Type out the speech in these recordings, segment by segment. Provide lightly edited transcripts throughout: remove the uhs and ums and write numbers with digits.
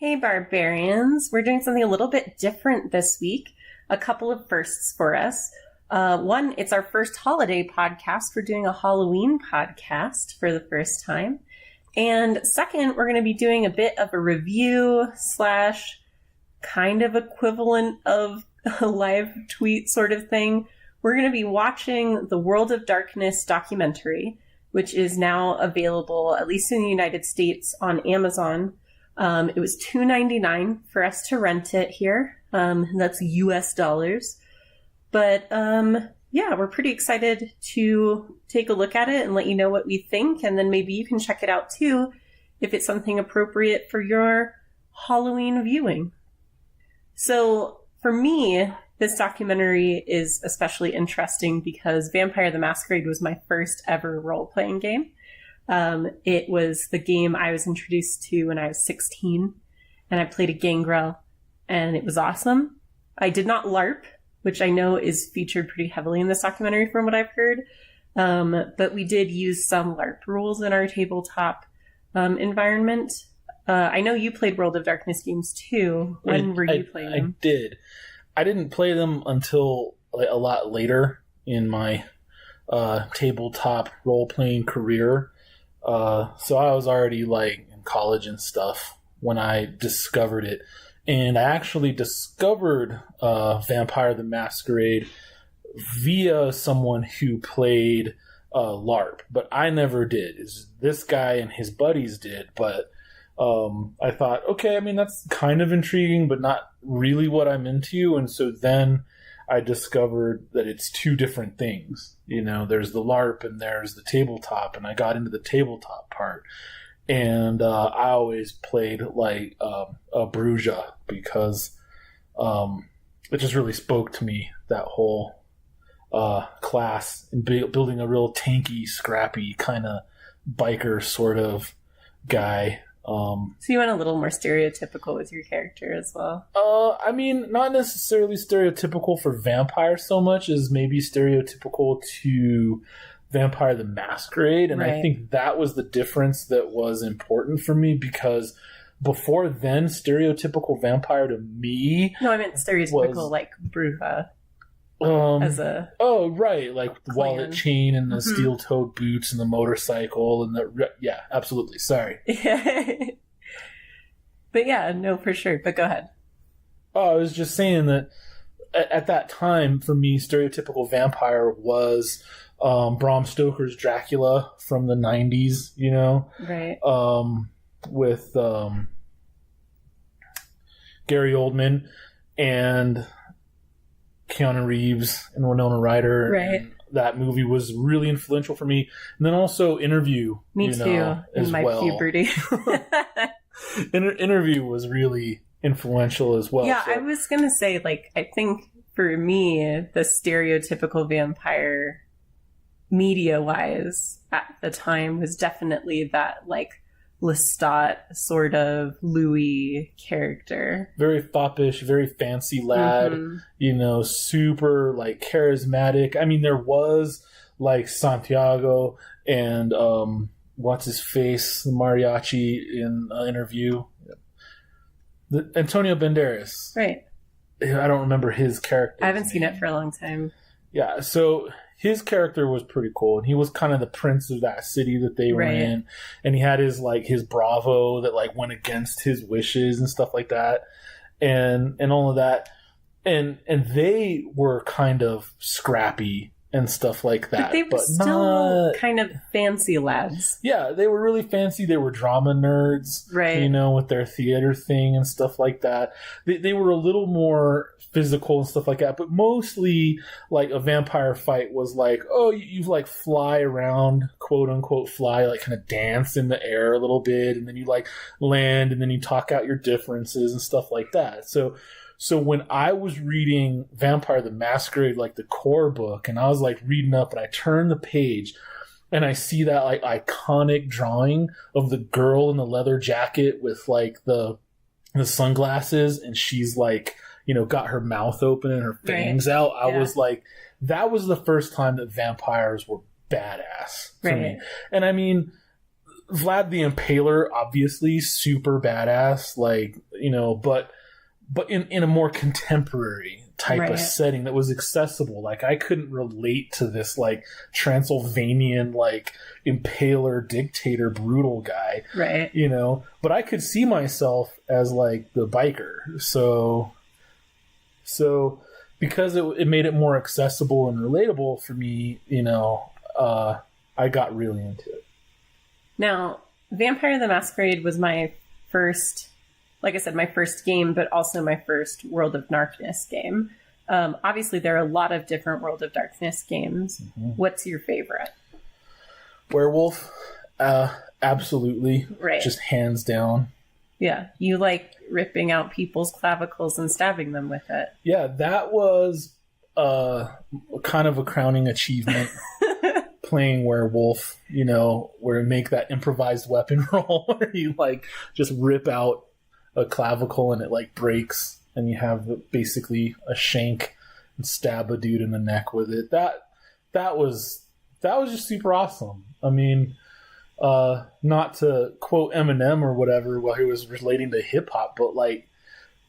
Hey, barbarians. We're doing something a little bit different this week. A couple of firsts for us. One, it's our first holiday podcast. We're doing a Halloween podcast for the first time. And second, we're going to be doing a bit of a review / kind of equivalent of a live tweet sort of thing. We're going to be watching the World of Darkness documentary, which is now available, at least in the United States, on Amazon. It was $2.99 for us to rent it here. That's US dollars. But yeah, we're pretty excited to take a look at it and let you know what we think. And then maybe you can check it out too if it's something appropriate for your Halloween viewing. So for me, this documentary is especially interesting because Vampire the Masquerade was my first ever role-playing game. It was the game I was introduced to when I was 16, and I played a gangrel, and it was awesome. I did not LARP, which I know is featured pretty heavily in this documentary from what I've heard, but we did use some LARP rules in our tabletop environment. I know you played World of Darkness games too. When were you playing them? I did. I didn't play them until a lot later in my tabletop role-playing career. So I was already in college and stuff when I discovered it. And I actually discovered Vampire the Masquerade via someone who played LARP. But I never did. This guy and his buddies did. But I thought, okay, that's kind of intriguing, but not really what I'm into. And so then I discovered that it's two different things. There's the LARP and there's the tabletop, and I got into the tabletop part. And I always played a Bruja because it just really spoke to me, that whole class, and building a real tanky, scrappy kind of biker sort of guy. So you went a little more stereotypical with your character as well? Not necessarily stereotypical for Vampire so much as maybe stereotypical to Vampire the Masquerade. And right. I think that was the difference that was important for me, because before then, stereotypical vampire to me... No, I meant stereotypical, Bruja. As a... Oh, right. The wallet chain and the steel-toed boots and the motorcycle and the... Yeah, absolutely. Sorry. But yeah, no, for sure. But go ahead. Oh, I was just saying that at that time, for me, stereotypical vampire was Bram Stoker's Dracula from the 90s, Right. With Gary Oldman and Keanu Reeves and Winona Ryder. Right. And that movie was really influential for me. And then also Interview. Me too, in my puberty. Interview was really influential as well. Yeah, so. I was going to say, I think for me, the stereotypical vampire media-wise at the time was definitely that, Lestat sort of Louis character. Very foppish, very fancy lad, super charismatic. There was Santiago and what's his face, the mariachi in Interview. Antonio Banderas. Right. I don't remember his character. I haven't seen it for a long time. Yeah, so his character was pretty cool, and he was kind of the prince of that city that they were in, and he had his bravo that went against his wishes and stuff like that, and all of that, and they were kind of scrappy and stuff like that. But they were still kind of fancy lads. Yeah, they were really fancy. They were drama nerds, right? With their theater thing and stuff like that. They were a little more physical and stuff like that, but mostly a vampire fight was you fly around, quote unquote fly, kind of dance in the air a little bit, and then you land, and then you talk out your differences and stuff like that. So when I was reading Vampire the Masquerade, the core book, and I was reading up, and I turned the page and I see that iconic drawing of the girl in the leather jacket with the sunglasses, and she's got her mouth open and her fangs out. I was that was the first time that vampires were badass for me. And Vlad the Impaler, obviously super badass. but in a more contemporary type Right. of setting that was accessible. Like, I couldn't relate to this like Transylvanian like impaler dictator brutal guy, Right. but I could see myself as like the biker. So because it made it more accessible and relatable for me, I got really into it. Now, Vampire the Masquerade was my first, like I said, my first game, but also my first World of Darkness game. Obviously, there are a lot of different World of Darkness games. Mm-hmm. What's your favorite? Werewolf, absolutely. Right. Just hands down. Yeah, you like ripping out people's clavicles and stabbing them with it. Yeah, that was kind of a crowning achievement. Playing Werewolf, where you make that improvised weapon roll where you like just rip out a clavicle and it like breaks and you have basically a shank and stab a dude in the neck with it. That was just super awesome. I mean, not to quote Eminem or whatever while he was relating to hip hop, but like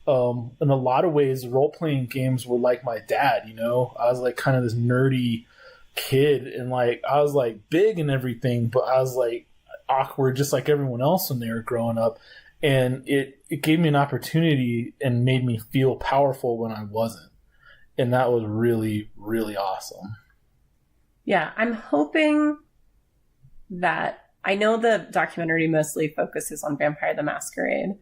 in a lot of ways role playing games were like my dad. I was like kind of this nerdy kid and like I was like big and everything, but I was like awkward just like everyone else when they were growing up, and it gave me an opportunity and made me feel powerful when I wasn't, and that was really, really awesome. Yeah, I'm hoping that, I know the documentary mostly focuses on Vampire the Masquerade,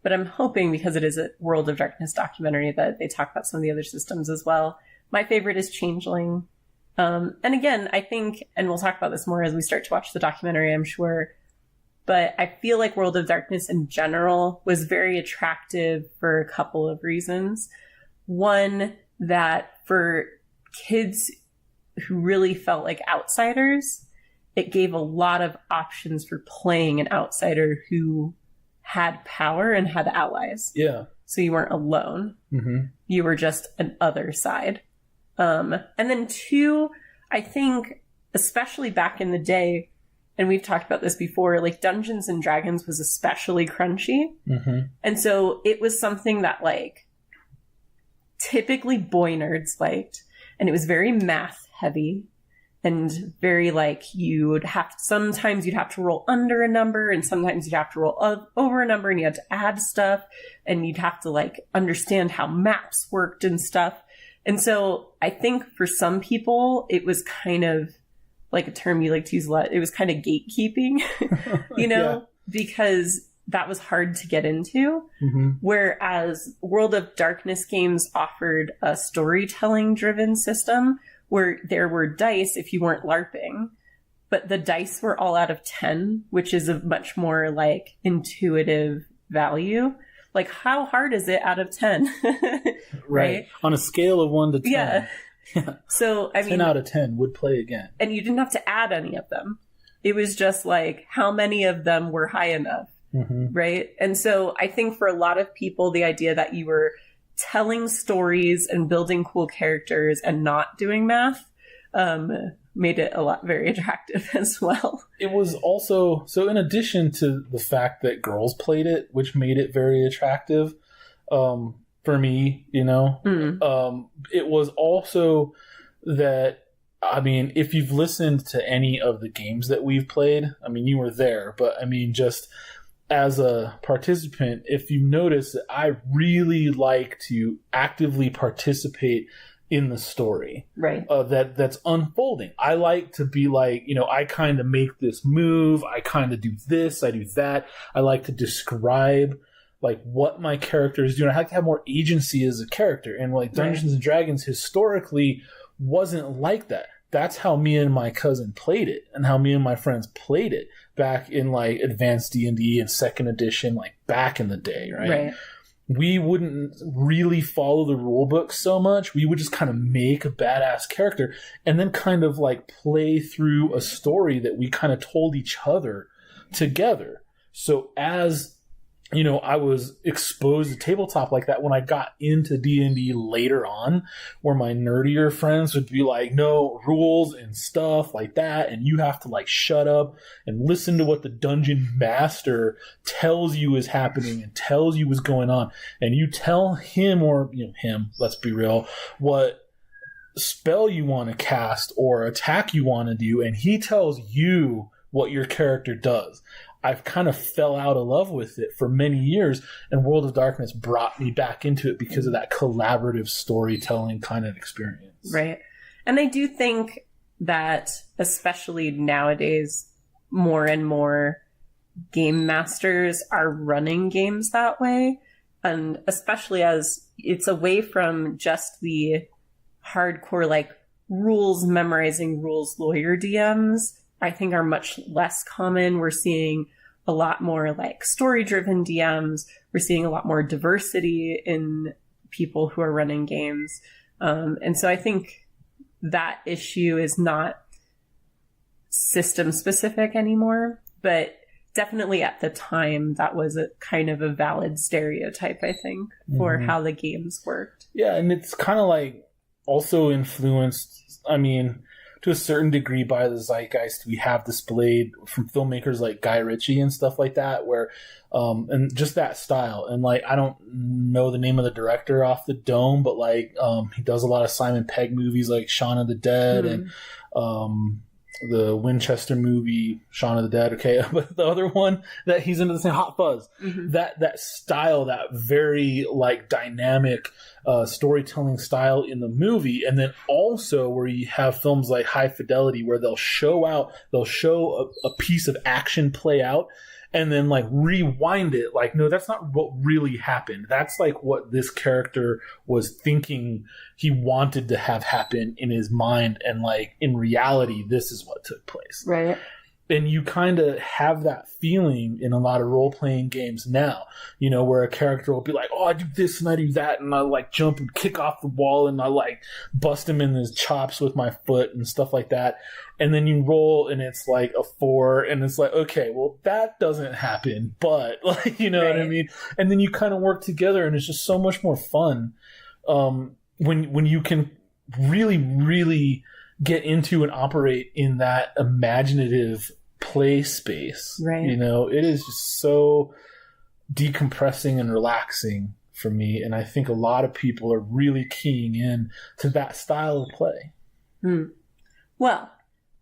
but I'm hoping, because it is a World of Darkness documentary, that they talk about some of the other systems as well. My favorite is Changeling. And again, I think, and we'll talk about this more as we start to watch the documentary, I'm sure, but I feel like World of Darkness in general was very attractive for a couple of reasons. One, that for kids who really felt like outsiders, it gave a lot of options for playing an outsider who had power and had allies. Yeah. So you weren't alone. Mm-hmm. You were just an other side. And then two, I think, especially back in the day, and we've talked about this before, like Dungeons and Dragons was especially crunchy. Mm-hmm. And so it was something that like typically boy nerds liked, and it was very math heavy and very like sometimes you'd have to roll under a number and sometimes you'd have to roll over a number and you had to add stuff and you'd have to like understand how maps worked and stuff. And so I think for some people, it was kind of like a term you like to use a lot. It was kind of gatekeeping, Yeah. Because that was hard to get into. Mm-hmm. Whereas World of Darkness games offered a storytelling driven system where there were dice if you weren't LARPing, but the dice were all out of 10, which is a much more like intuitive value. Like, how hard is it out of 10? Right? On a scale of 1 to 10. Yeah. So, I mean, 10 out of 10 would play again. And you didn't have to add any of them. It was just like, how many of them were high enough? Mm-hmm. Right? And so I think for a lot of people, the idea that you were telling stories and building cool characters and not doing math made it very attractive as well. It was also, so in addition to the fact that girls played it, which made it very attractive for me, it was also that, I mean, if you've listened to any of the games that we've played, I mean, you were there, but I mean, just as a participant, if you notice that I really like to actively participate in the story, right? That's unfolding. I like to be like, I kind of make this move. I kind of do this. I do that. I like to describe like what my character is doing. I like to have more agency as a character. And like Dungeons and Dragons historically wasn't like that. That's how me and my cousin played it, and how me and my friends played it back in like advanced D&D and 2nd edition, like back in the day, right? We wouldn't really follow the rule book so much. We would just kind of make a badass character and then kind of like play through a story that we kind of told each other together. So as I was exposed to tabletop like that when I got into D&D later on, where my nerdier friends would be like, no, rules and stuff like that, and you have to like shut up and listen to what the dungeon master tells you is happening and tells you what's going on, and you tell him, or him, let's be real, what spell you want to cast or attack you want to do, and he tells you what your character does. I've kind of fell out of love with it for many years, and World of Darkness brought me back into it because of that collaborative storytelling kind of experience. Right. And I do think that, especially nowadays, more and more game masters are running games that way. And especially as it's away from just the hardcore, like, rules, memorizing rules, lawyer DMs, I think are much less common. We're seeing a lot more like story-driven DMs. We're seeing a lot more diversity in people who are running games. And so I think that issue is not system-specific anymore, but definitely at the time that was a kind of a valid stereotype, I think, for how the games worked. Yeah, and it's kind of like also influenced, to a certain degree, by the zeitgeist we have displayed from filmmakers like Guy Ritchie and stuff like that, where and just that style. And like, I don't know the name of the director off the dome, but like he does a lot of Simon Pegg movies like Shaun of the Dead and the Winchester movie Shaun of the Dead. Okay, but the other one that he's into, the same Hot Fuzz. That style, that very like dynamic storytelling style in the movie, and then also where you have films like High Fidelity, where they'll show a piece of action play out, and then like rewind it, like, no, that's not what really happened. That's like what this character was thinking he wanted to have happen in his mind, and like in reality, this is what took place. Right. And you kind of have that feeling in a lot of role-playing games now, where a character will be like, oh, I do this and I do that, and I like jump and kick off the wall, and I like bust him in his chops with my foot and stuff like that. And then you roll and it's like a 4, and it's like, okay, well, that doesn't happen, but like, what I mean? And then you kind of work together, and it's just so much more fun when you can really, really get into and operate in that imaginative play space. Right. It is just so decompressing and relaxing for me, and I think a lot of people are really keying in to that style of play. Well,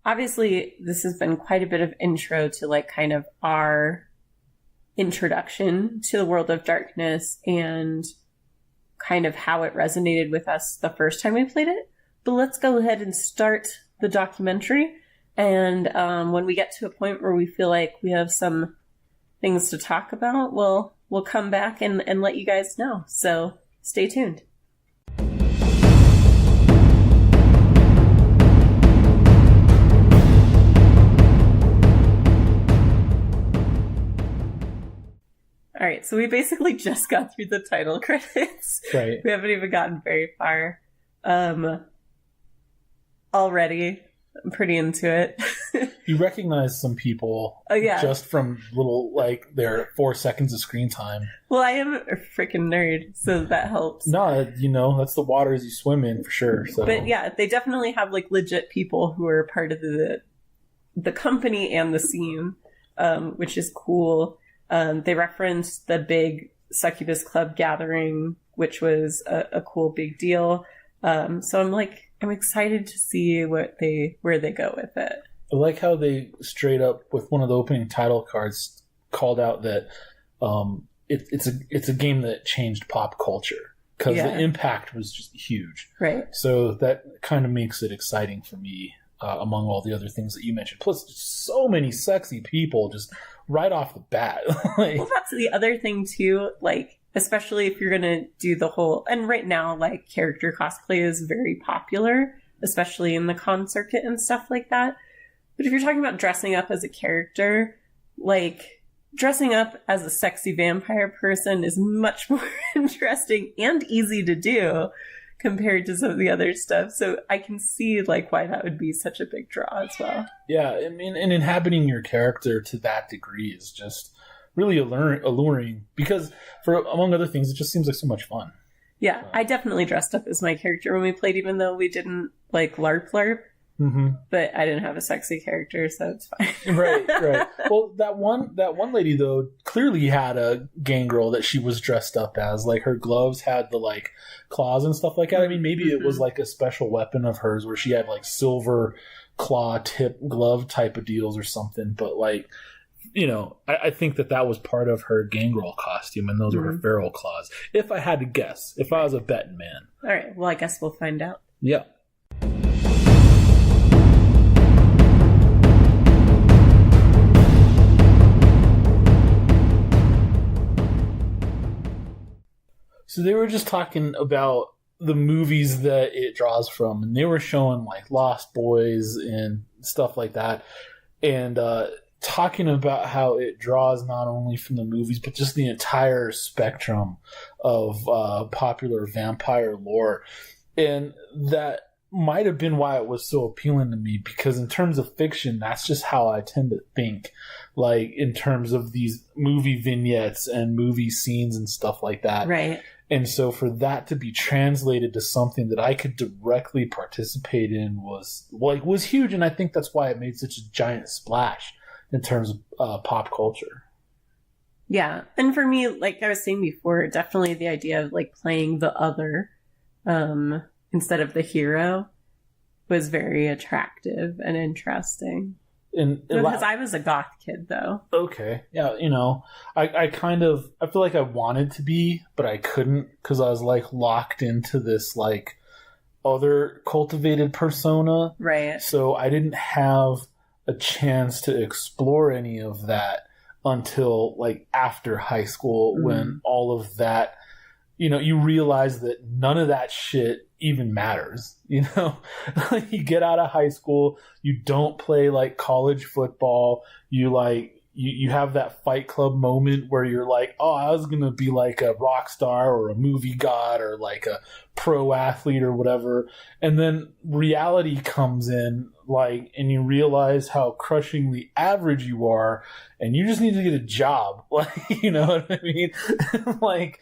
obviously this has been quite a bit of intro to like kind of our introduction to the World of Darkness and kind of how it resonated with us the first time we played it. But let's go ahead and start the documentary. And when we get to a point where we feel like we have some things to talk about, we'll come back and let you guys know. So stay tuned. All right, so we basically just got through the title credits. Right. We haven't even gotten very far. Already, I'm pretty into it. You recognize some people just from little, like, their 4 seconds of screen time. Well, I am a freaking nerd, so that helps. No, that's the waters you swim in for sure. So. But yeah, they definitely have like legit people who are part of the company and the scene, which is cool. They referenced the big Succubus Club gathering, which was a cool big deal. So I'm excited to see where they go with it. I like how they straight up, with one of the opening title cards, called out that it's a game that changed pop culture, because the impact was just huge. Right. So that kind of makes it exciting for me, among all the other things that you mentioned. Plus, just so many sexy people just right off the bat. Well, that's the other thing too. Like, especially if you're gonna do the whole, and right now, like, character cosplay is very popular, especially in the con circuit and stuff like that. But if you're talking about dressing up as a character, like, dressing up as a sexy vampire person is much more interesting and easy to do compared to some of the other stuff. So I can see, like, why that would be such a big draw as well. Yeah, I mean, and inhabiting your character to that degree is just really alluring because, for among other things, it just seems like so much fun. Yeah, I definitely dressed up as my character when we played, even though we didn't like LARP. Mm-hmm. But I didn't have a sexy character, so it's fine. Right. Well, that one lady though clearly had a gangrel that she was dressed up as. Like her gloves had the like claws and stuff like that. I mean, maybe it was like a special weapon of hers where she had like silver claw tip glove type of deals or something. But like, I think that was part of her gangrel costume, and those were her feral claws. If I had to guess, if I was a betting man. All right. Well, I guess we'll find out. Yeah. So they were just talking about the movies that it draws from, and they were showing like Lost Boys and stuff like that, and talking about how it draws not only from the movies but just the entire spectrum of popular vampire lore. And that might have been why it was so appealing to me, because in terms of fiction, that's just how I tend to think, like in terms of these movie vignettes and movie scenes and stuff like that. Right. And so for that to be translated to something that I could directly participate in was huge. And I think that's why it made such a giant splash in terms of pop culture. Yeah. And for me, like I was saying before, definitely the idea of like playing the other instead of the hero was very attractive and interesting. Because I was a goth kid, though. Okay. Yeah, I feel like I wanted to be, but I couldn't because I was like locked into this like other cultivated persona. Right. So I didn't have a chance to explore any of that until like after high school, when all of that, you realize that none of that shit even matters. You get out of high school, you don't play like college football, you have that Fight Club moment where you're like, oh, I was gonna be like a rock star or a movie god or like a pro athlete or whatever, and then reality comes in, like, and you realize how crushingly average you are, and you just need to get a job. Like, you know what I mean? Like,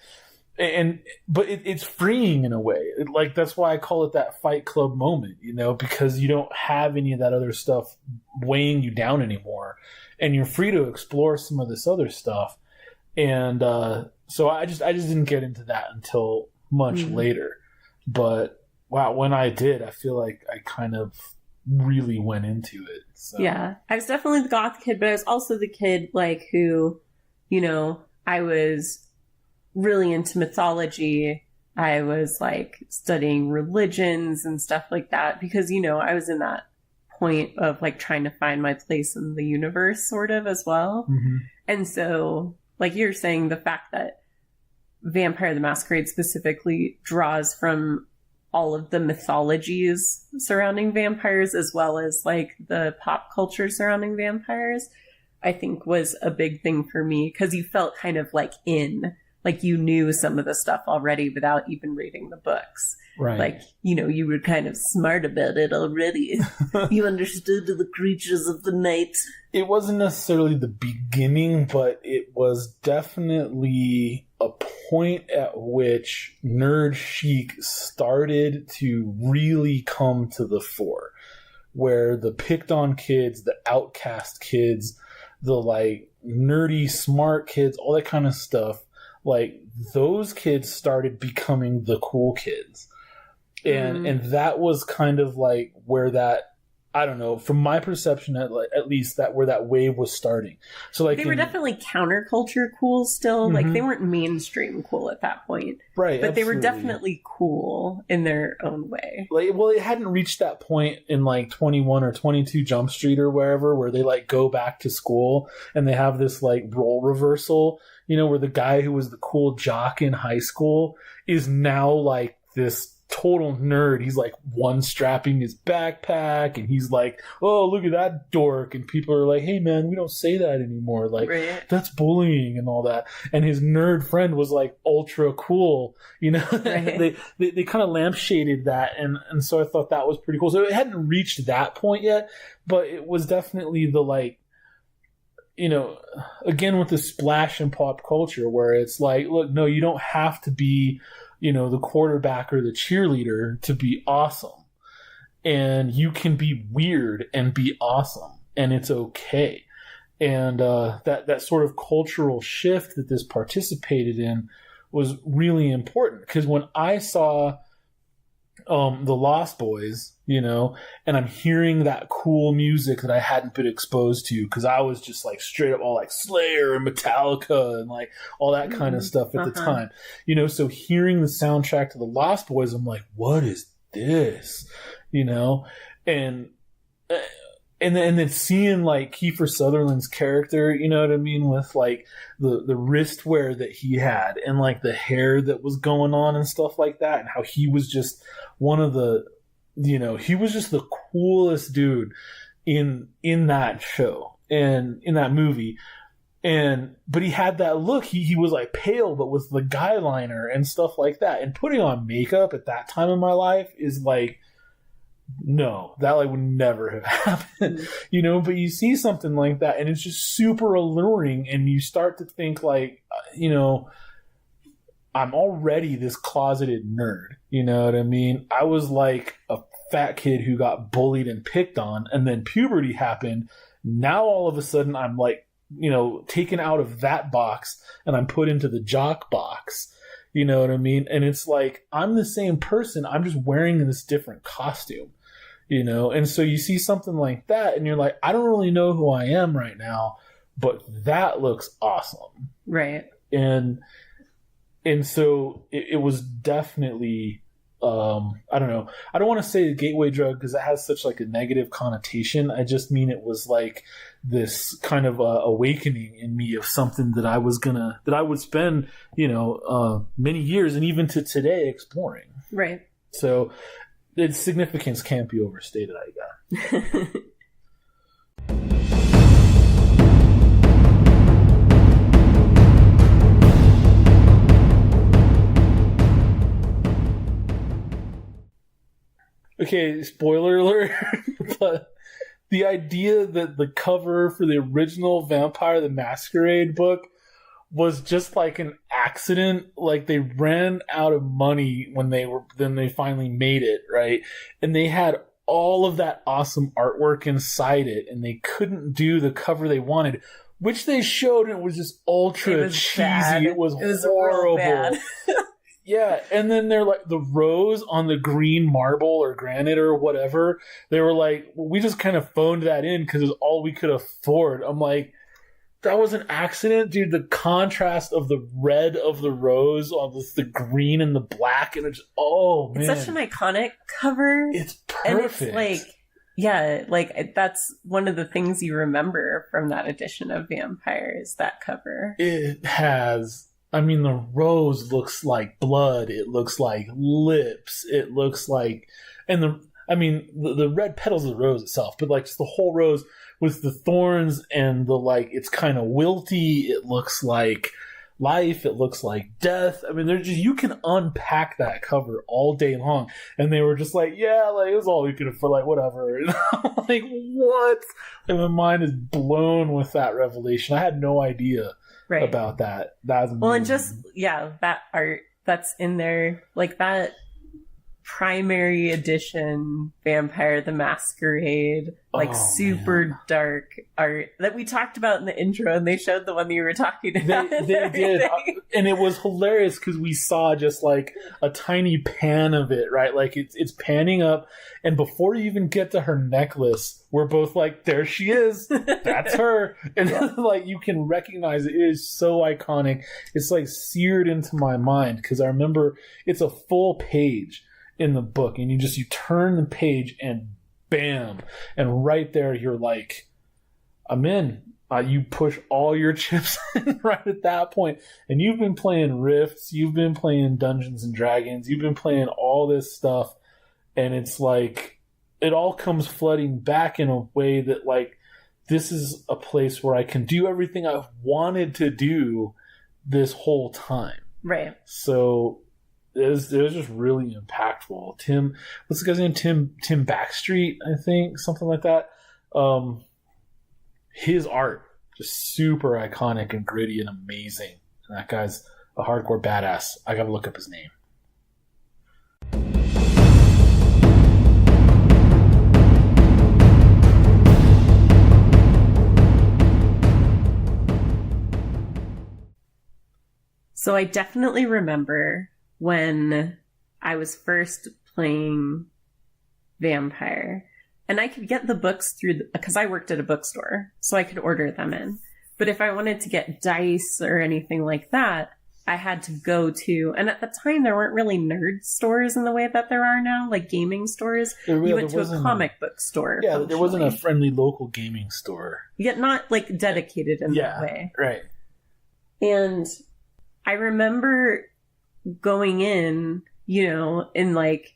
but it's freeing in a way. Like, that's why I call it that Fight Club moment, because you don't have any of that other stuff weighing you down anymore, and you're free to explore some of this other stuff. And so I just didn't get into that until much later. But wow, when I did, I feel like I kind of really went into it. So. Yeah, I was definitely the goth kid, but I was also the kid like who, I was really into mythology. I was like studying religions and stuff like that because, I was in that point of like trying to find my place in the universe sort of as well. Mm-hmm. And so like you're saying, the fact that Vampire the Masquerade specifically draws from all of the mythologies surrounding vampires as well as like the pop culture surrounding vampires, I think was a big thing for me because you felt kind of like like you knew some of the stuff already without even reading the books. Right. Like, you were kind of smart about it already. You understood the creatures of the night. It wasn't necessarily the beginning, but it was definitely a point at which nerd chic started to really come to the fore, where the picked on kids, the outcast kids, the like nerdy smart kids, all that kind of stuff, like those kids started becoming the cool kids. And that was kind of like where that, I don't know, from my perception at least, that where that wave was starting. So like they were definitely counterculture cool still. Like they weren't mainstream cool at that point. Right. But absolutely. They were definitely cool in their own way. Like, well, it hadn't reached that point in like 21 or 22 Jump Street or wherever where they like go back to school and they have this like role reversal, where the guy who was the cool jock in high school is now like this total nerd. He's like one strapping his backpack and he's like, oh, look at that dork, and people are like, hey man, we don't say that anymore, like that's bullying and all that. And his nerd friend was like ultra cool, right. they kind of lampshaded that, and so I thought that was pretty cool. So it hadn't reached that point yet, but it was definitely the like again with the splash in pop culture where it's like, look, no, you don't have to be, the quarterback or the cheerleader to be awesome. And you can be weird and be awesome, and it's okay. And that sort of cultural shift that this participated in was really important, because when I saw the Lost Boys, and I'm hearing that cool music that I hadn't been exposed to, because I was just like straight up all like Slayer and Metallica and like all that kind of stuff at the time, so hearing the soundtrack to the Lost Boys, I'm like, what is this? And then seeing like Kiefer Sutherland's character, you know what I mean, with like the wrist wear that he had and like the hair that was going on and stuff like that, and how he was just one of the, he was just the coolest dude in that show and in that movie. But he had that look. He was like pale, but with the guy liner and stuff like that. And putting on makeup at that time in my life is like, no, that like would never have happened, but you see something like that and it's just super alluring, and you start to think like, I'm already this closeted nerd, you know what I mean? I was like a fat kid who got bullied and picked on, and then puberty happened. Now all of a sudden I'm like, taken out of that box and I'm put into the jock box. You know what I mean? And it's like, I'm the same person. I'm just wearing this different costume, And so you see something like that and you're like, I don't really know who I am right now, but that looks awesome. Right. And so it was definitely, I don't know. I don't want to say a gateway drug because it has such like a negative connotation. I just mean it was like this kind of awakening in me of something that I would spend, many years and even to today exploring. Right. So its significance can't be overstated, I guess. Okay, spoiler alert, but the idea that the cover for the original Vampire the Masquerade book was just like an accident, like they ran out of money when they finally made it, right? And they had all of that awesome artwork inside it, and they couldn't do the cover they wanted, which they showed, and it was just ultra cheesy. Bad. It was horrible. Bad. Yeah, and then they're like the rose on the green marble or granite or whatever. They were like, well, we just kind of phoned that in because it was all we could afford. I'm like, that was an accident, dude. The contrast of the red of the rose on the green and the black, and it's just, oh man, it's such an iconic cover. It's perfect. And it's like, yeah, like that's one of the things you remember from that edition of Vampire is that cover. It has. I mean, the rose looks like blood. It looks like lips. It looks like, and the red petals of the rose itself, but like just the whole rose with the thorns and the like, it's kind of wilty. It looks like life. It looks like death. I mean, you can unpack that cover all day long. And they were just like, yeah, like it was all we could afford, like whatever. And I'm like, what? And my mind is blown with that revelation. I had no idea. Right. About that. That's amazing. Well, and just, that art that's in there, like that primary edition Vampire the Masquerade, like super dark art that we talked about in the intro, and they showed the one that you were talking about. They did. And it was hilarious because we saw just like a tiny pan of it, right? Like it's panning up, and before you even get to her necklace, we're both like, there she is. That's her. And like you can recognize it. It is so iconic. It's like seared into my mind because I remember it's a full page in the book, and you turn the page and bam, and right there you're like, I'm in. You push all your chips in right at that point, and you've been playing Rifts, you've been playing Dungeons and Dragons, you've been playing all this stuff, and it's like it all comes flooding back in a way that like this is a place where I can do everything I've wanted to do this whole time. Right. So it was just really impactful. Tim, what's the guy's name? Tim Backstreet, I think, something like that. His art just super iconic and gritty and amazing. And that guy's a hardcore badass. I gotta look up his name. So I definitely remember when I was first playing Vampire, and I could get the books because I worked at a bookstore, so I could order them in. But if I wanted to get dice or anything like that, I had to go to, and at the time there weren't really nerd stores in the way that there are now, like gaming stores. You went to a comic book store. Yeah, there wasn't a friendly local gaming store. Yet not like dedicated in that way. Right. And I remember going in, and like,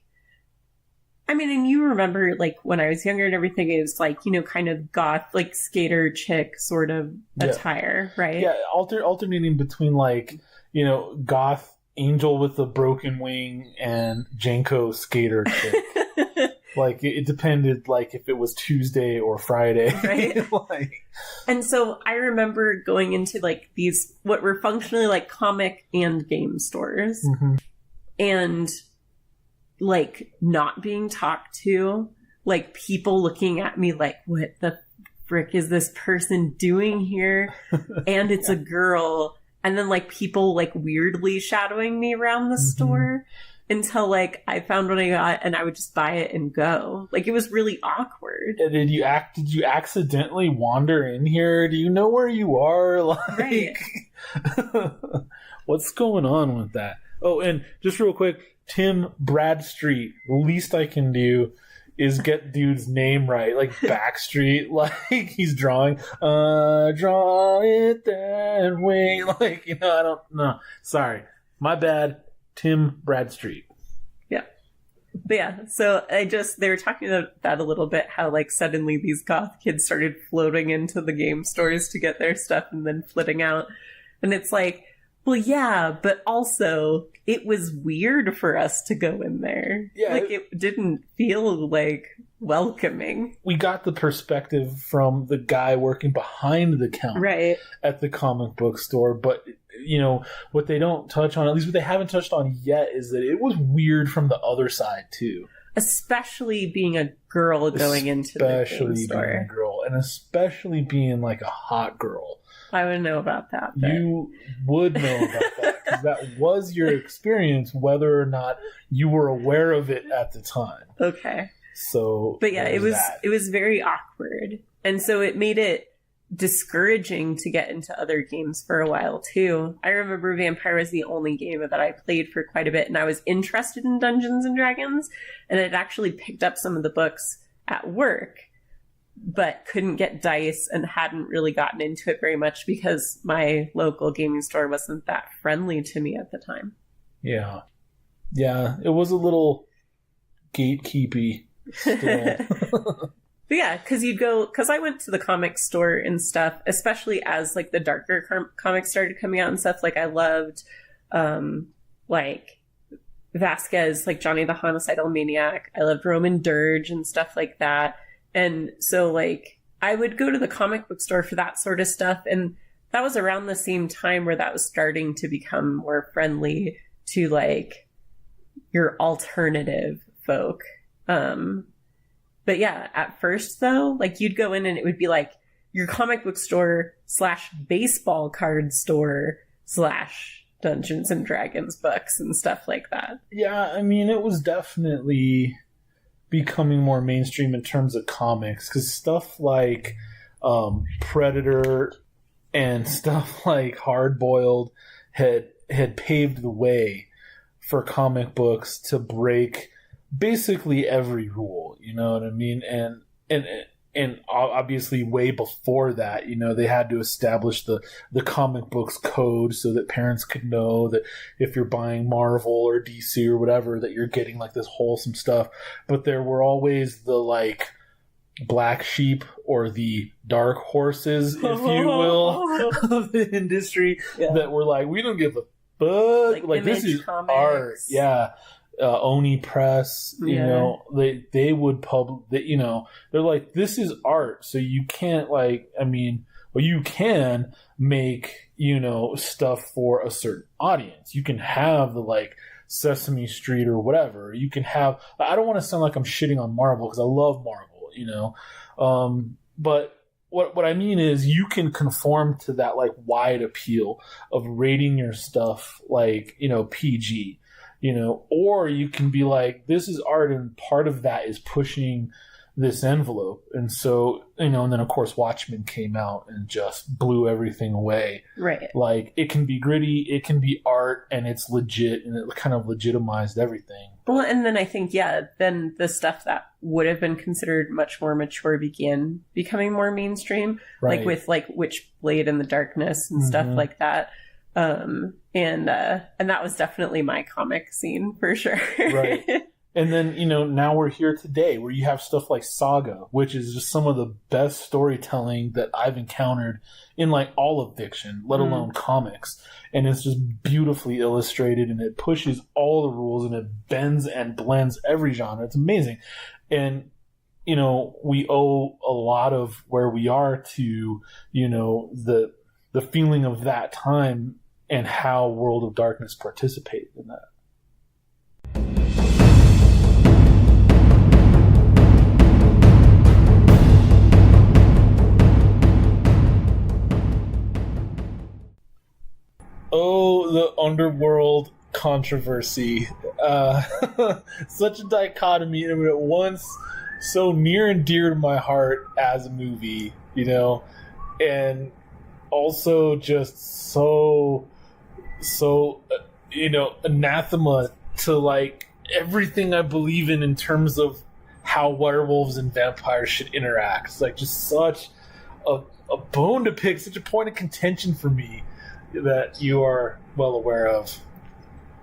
I mean, and you remember like when I was younger and everything, it was like, kind of goth, like skater chick sort of attire, right? Yeah, alternating between like, goth angel with a broken wing and Janko skater chick. Like it depended, like if it was Tuesday or Friday, right? And so I remember going into like these what were functionally like comic and game stores, and like not being talked to, like people looking at me like, "What the frick is this person doing here?" And it's a girl, and then like people like weirdly shadowing me around the store. Until like I found what I got and I would just buy it and go. Like it was really awkward. Did you accidentally wander in here? Do you know where you are? Like, right. What's going on with that? Oh, and just real quick, Tim Bradstreet. The least I can do is get dude's name right, like Backstreet, like he's drawing, draw it that way. Like, I don't know. Sorry, my bad. Tim Bradstreet. Yeah. But yeah, so they were talking about that a little bit, how like suddenly these goth kids started floating into the game stores to get their stuff and then flitting out. And it's like, well, yeah, but also it was weird for us to go in there. Yeah. Like it didn't feel like welcoming. We got the perspective from the guy working behind the counter at the comic book store, but what they don't touch on, at least what they haven't touched on yet, is that it was weird from the other side too. Especially being a girl going into the game store. Being a girl, and especially being like a hot girl. I would know about that. But you would know about that because that was your experience, whether or not you were aware of it at the time. Okay. So, but yeah, it was very awkward, and so it made it discouraging to get into other games for a while too. I remember Vampire was the only game that I played for quite a bit, and I was interested in Dungeons and Dragons, and I'd actually picked up some of the books at work, but couldn't get dice and hadn't really gotten into it very much because my local gaming store wasn't that friendly to me at the time. Yeah, it was a little gatekeepy still. But yeah, because I went to the comic store and stuff, especially as like the darker comics started coming out and stuff. Like I loved, like Vasquez, like Johnny the Homicidal Maniac. I loved Roman Dirge and stuff like that. And so like I would go to the comic book store for that sort of stuff. And that was around the same time where that was starting to become more friendly to like your alternative folk. But yeah, at first though, like you'd go in and it would be like your comic book store / baseball card store / Dungeons and Dragons books and stuff like that. Yeah, I mean, it was definitely becoming more mainstream in terms of comics because stuff like Predator and stuff like Hard Boiled had paved the way for comic books to break basically every rule, you know what I mean? And obviously way before that, they had to establish the comic books code so that parents could know that if you're buying Marvel or DC or whatever, that you're getting like this wholesome stuff. But there were always the like black sheep or the dark horses, if you will, of the industry that were like, we don't give a fuck. Like this is comics. Art. Yeah. Oni Press, they would they're like, this is art, so you can't like, I mean, But you can make, stuff for a certain audience. You can have the like Sesame Street or whatever. You can have, I don't want to sound like I'm shitting on Marvel because I love Marvel, but what I mean is you can conform to that like wide appeal of rating your stuff like, PG, or you can be like, this is art and part of that is pushing this envelope. And so, and then of course Watchmen came out and just blew everything away. Right. Like it can be gritty, it can be art, and it's legit, and it kind of legitimized everything. Well, and then I think, then the stuff that would have been considered much more mature began becoming more mainstream, right. like with like Witchblade and the Darkness and stuff like that. And that was definitely my comic scene for sure. Right. And then, now we're here today where you have stuff like Saga, which is just some of the best storytelling that I've encountered in like all of fiction, let alone comics. And it's just beautifully illustrated, and it pushes all the rules, and it bends and blends every genre. It's amazing. And, we owe a lot of where we are to, the feeling of that time and how World of Darkness participated in that. Oh, the Underworld Controversy. Such a dichotomy, and at once so near and dear to my heart as a movie, and also just so anathema to like everything I believe in terms of how werewolves and vampires should interact. It's like just such a bone to pick, such a point of contention for me that you are well aware of.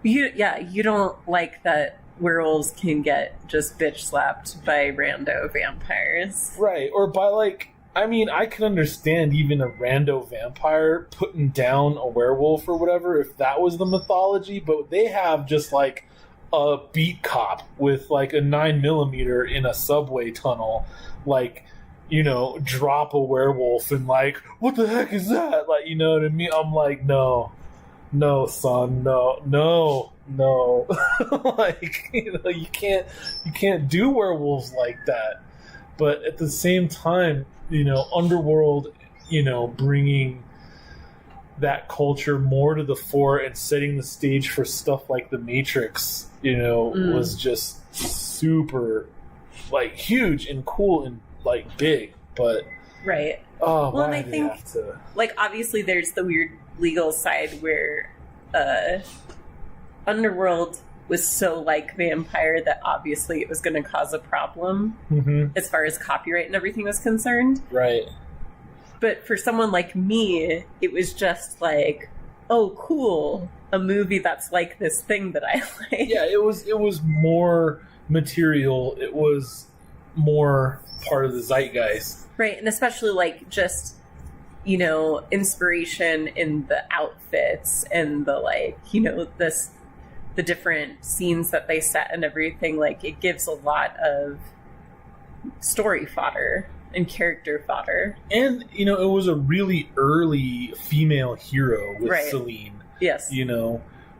You don't like that werewolves can get just bitch slapped by rando vampires. Right, or by like, I can understand even a rando vampire putting down a werewolf or whatever if that was the mythology, but they have just like a beat cop with like a 9mm in a subway tunnel, like, drop a werewolf and like, what the heck is that? Like, you know what I mean? I'm like, no, son, no. Like, you can't do werewolves like that. But at the same time, Underworld, bringing that culture more to the fore and setting the stage for stuff like The Matrix, was just super, like, huge and cool and, like, big. But... Right. Oh, well, and I think, like, obviously there's the weird legal side where Underworld was so like Vampire that obviously it was going to cause a problem as far as copyright and everything was concerned. Right. But for someone like me, it was just like, oh, cool, a movie that's like this thing that I like. Yeah, it was more material. It was more part of the zeitgeist. Right, and especially like just, inspiration in the outfits and the like, the different scenes that they set and everything. Like, it gives a lot of story fodder and character fodder. And, it was a really early female hero with Celine. Yes.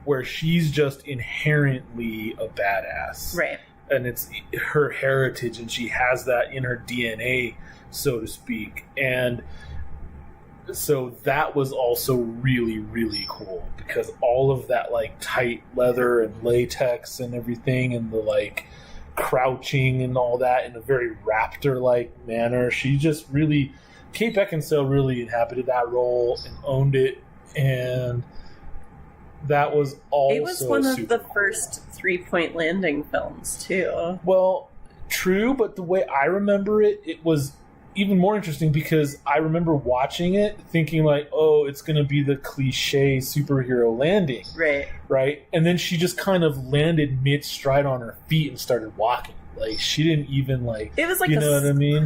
Where she's just inherently a badass. Right. And it's her heritage, and she has that in her DNA, so to speak. And so that was also really, really cool, because all of that, like, tight leather and latex and everything, and the, like, crouching and all that in a very raptor-like manner. She just really... Kate Beckinsale really inhabited that role and owned it, and that was also it was one of the cool. First Three-Point Landing films, too. Well, true, but the way I remember it, it was even more interesting, because I remember watching it thinking like, oh, it's going to be the cliche superhero landing. Right? And then she just kind of landed mid-stride on her feet and started walking. Like, she didn't even, like... It was like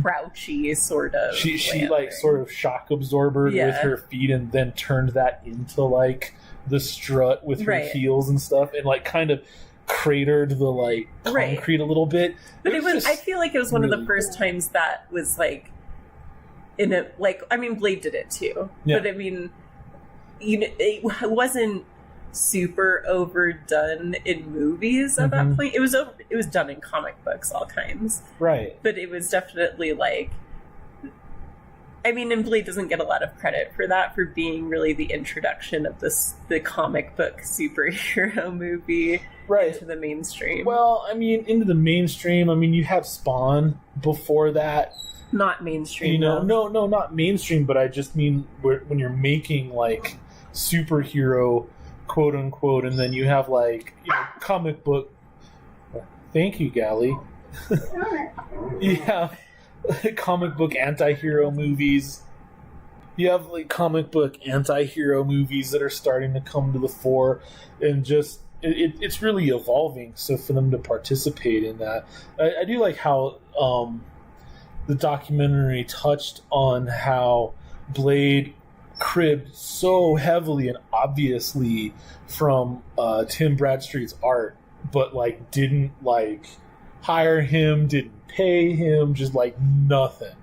crouchy sort of She like, sort of shock absorbed with her feet, and then turned that into, like, the strut with her heels and stuff, and, like, kind of cratered the, like, concrete a little bit. But I feel like it was one of the first times that was, like... in a, like, I mean, Blade did it too. Yeah. But I mean, it wasn't super overdone in movies at that point. It was done in comic books, all kinds. Right. But it was definitely like, I mean, and Blade doesn't get a lot of credit for that, for being really the introduction of the comic book superhero movie into the mainstream. Well, I mean, into the mainstream. I mean, you had Spawn before that. Not mainstream. You know, no, not mainstream. But I just mean when you're making like superhero, quote unquote, and then you have like comic book. Thank you, Gally. You have comic book anti-hero movies. You have like comic book anti-hero movies that are starting to come to the fore, and just it's really evolving. So for them to participate in that, I do like how the documentary touched on how Blade cribbed so heavily and obviously from Tim Bradstreet's art, but like didn't like hire him, didn't pay him, just like nothing.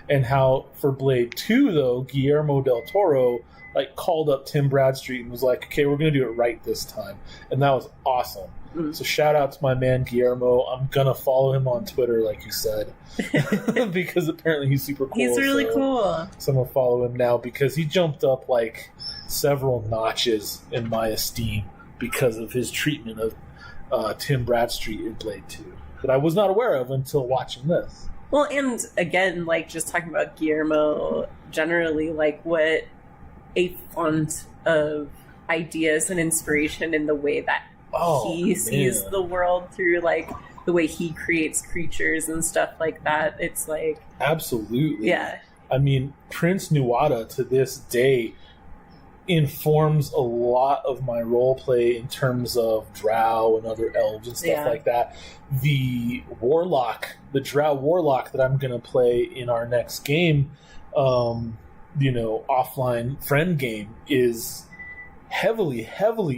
And how for Blade 2 though, Guillermo del Toro like called up Tim Bradstreet and was like, okay, we're gonna do it right this time. And that was awesome. So shout out to my man Guillermo. I'm gonna follow him on Twitter like you said. Because apparently he's super cool. He's really cool. So I'm gonna follow him now because he jumped up like several notches in my esteem because of his treatment of Tim Bradstreet in Blade 2 that I was not aware of until watching this. Well, and again, like just talking about Guillermo generally, like what a font of ideas and inspiration in the way that he sees the world through, like the way he creates creatures and stuff like that. It's like absolutely, yeah. I mean, Prince Nuada to this day informs a lot of my role play in terms of drow and other elves and stuff like that. The drow warlock that I'm going to play in our next game, offline friend game, is heavily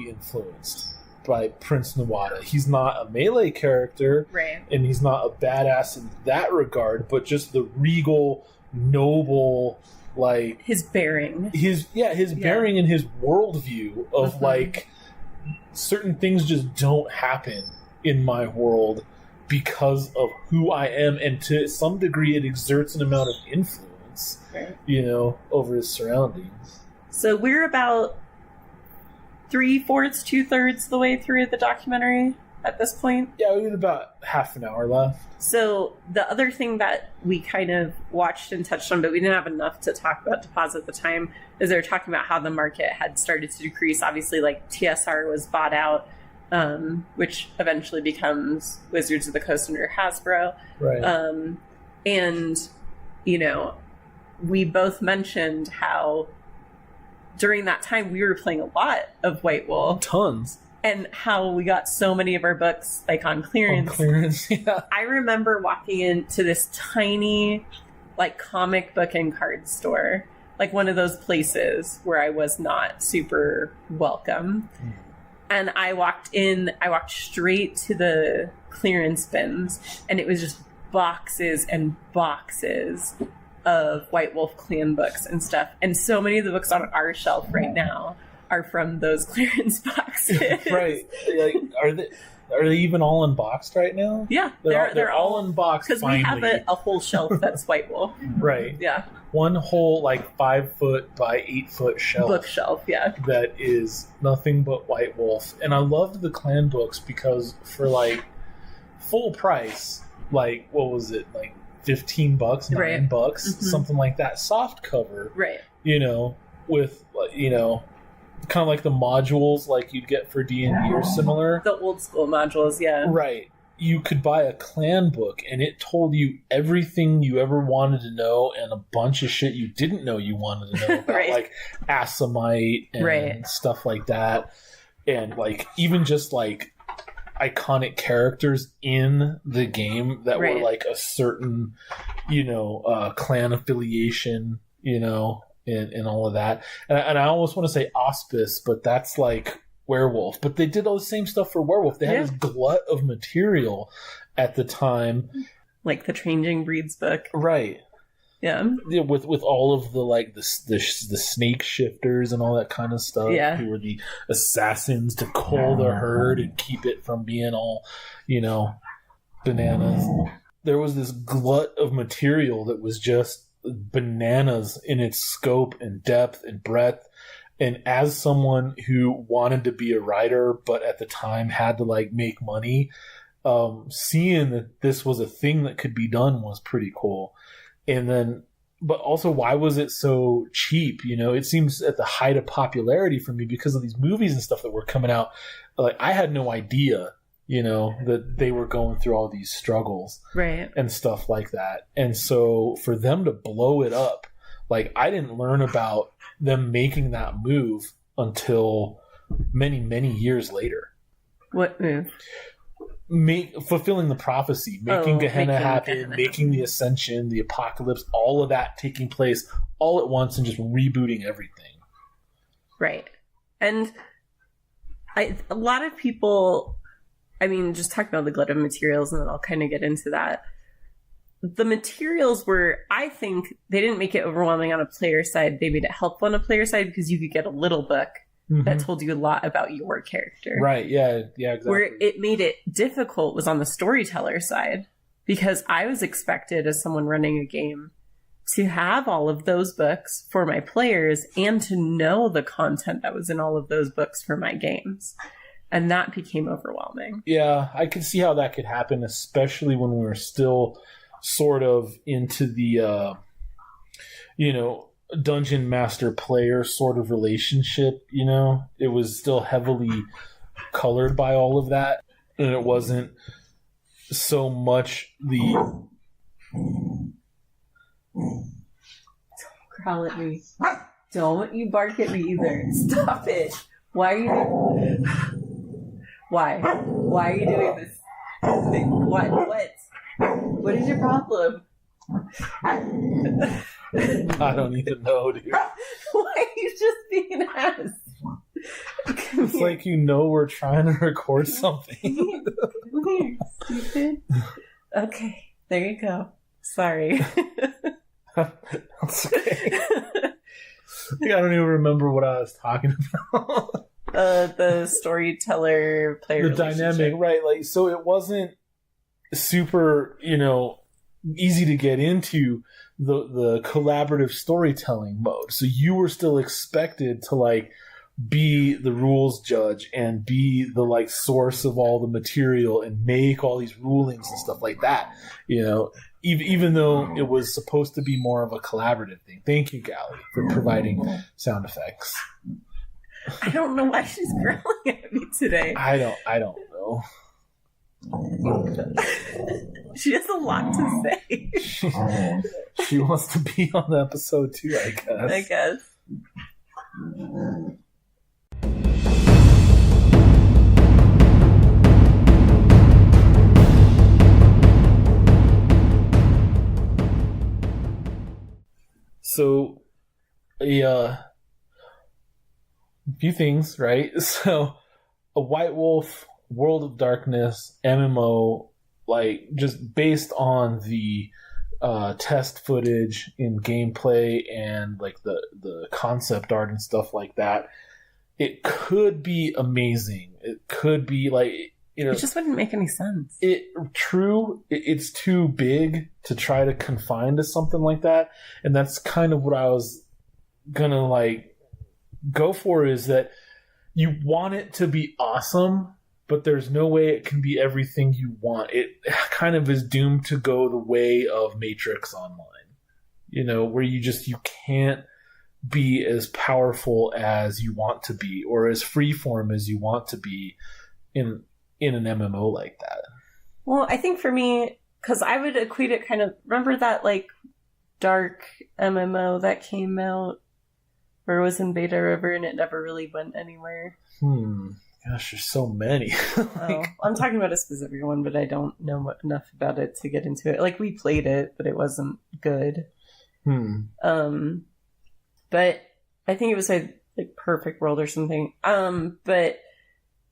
influenced by Prince Nuada. He's not a melee character, right, and he's not a badass in that regard, but just the regal, noble, like his bearing, bearing and his worldview of like certain things just don't happen in my world because of who I am, and to some degree it exerts an amount of influence, over his surroundings. So we're about 3/4, 2/3 the way through the documentary at this point. Yeah, we have about half an hour left. So the other thing that we kind of watched and touched on, but we didn't have enough to talk about to pause at the time, is they were talking about how the market had started to decrease. Obviously, like TSR was bought out, which eventually becomes Wizards of the Coast under Hasbro. Right. And, we both mentioned how during that time we were playing a lot of White Wolf. Tons. And how we got so many of our books like on clearance. Yeah. I remember walking into this tiny like comic book and card store, like one of those places where I was not super welcome. And I walked straight to the clearance bins, and it was just boxes and boxes of White Wolf clan books and stuff. And so many of the books on our shelf right now are from those clearance boxes. Right. Like, are they even all unboxed right now? Yeah. They're all unboxed because we have a whole shelf that's White Wolf. Right. Yeah. One whole 5-foot by 8-foot shelf. Bookshelf, yeah. That is nothing but White Wolf. And I loved the clan books because for full price, what was it? $15, $9, something like that. Soft cover. Right. With kind of like the modules like you'd get for D&D or similar. The old school modules, yeah. Right. You could buy a clan book and it told you everything you ever wanted to know and a bunch of shit you didn't know you wanted to know about, right. like Asimite and stuff like that. And even just iconic characters in the game that were a certain, clan affiliation, and all of that. And I almost want to say Auspice, but that's Werewolf. But they did all the same stuff for Werewolf. They had this glut of material at the time. Like the Changing Breeds book. Right. Yeah. With all of the like the snake shifters and all that kind of stuff. Yeah. Who were the assassins to cull the herd and keep it from being all, bananas. There was this glut of material that was just bananas in its scope and depth and breadth. And as someone who wanted to be a writer, but at the time had to like make money, seeing that this was a thing that could be done was pretty cool. And then, but also, why was it so cheap? It seems at the height of popularity for me because of these movies and stuff that were coming out. Like, I had no idea, that they were going through all these struggles, right, and stuff like that. And so for them to blow it up, like, I didn't learn about them making that move until many, many years later. What move? Fulfilling the prophecy, making Gehenna happen, making the Ascension, the Apocalypse, all of that taking place all at once and just rebooting everything. Right. And a lot of people, just talking about the glut of materials, and then I'll kind of get into that. The materials were, I think, they didn't make it overwhelming on a player side. They made it helpful on a player side because you could get a little book that told you a lot about your character. Right, yeah, exactly. Where it made it difficult was on the storyteller side, because I was expected as someone running a game to have all of those books for my players and to know the content that was in all of those books for my games. And that became overwhelming. Yeah, I could see how that could happen, especially when we were still sort of into the, dungeon master player sort of relationship. It was still heavily colored by all of that, and it wasn't so much the don't growl at me. Don't you bark at me either. Stop it. Why are you why are you doing this? What is your problem? I don't even know, dude. Why are you just being an ass? It's like we're trying to record something. Come here, stupid. Okay, there you go. Sorry. That's okay. I don't even remember what I was talking about. The storyteller player. The dynamic, right? Like, so it wasn't super, easy to get into the collaborative storytelling mode. So you were still expected to like be the rules judge and be the like source of all the material and make all these rulings and stuff like that. Even though it was supposed to be more of a collaborative thing. Thank you, Callie, for providing sound effects. I don't know why she's growling at me today. I don't know. She has a lot to say. She wants to be on the episode too, I guess. So, a few things, right? So, a White Wolf, World of Darkness, MMO, like, just based on the test footage in gameplay and, like, the concept art and stuff like that, it could be amazing. It could be, like, it just wouldn't make any sense. It's too big to try to confine to something like that. And that's kind of what I was gonna, like, go for, is that you want it to be awesome, but there's no way it can be everything you want. It kind of is doomed to go the way of Matrix Online, where you can't be as powerful as you want to be or as freeform as you want to be in an MMO like that. Well, I think for me, because I would equate it kind of, remember that like dark MMO that came out where it was in beta river and it never really went anywhere? Gosh, there's so many. I'm talking about a specific one, but I don't know enough about it to get into it. Like, we played it, but it wasn't good. But I think it was like Perfect World or something. But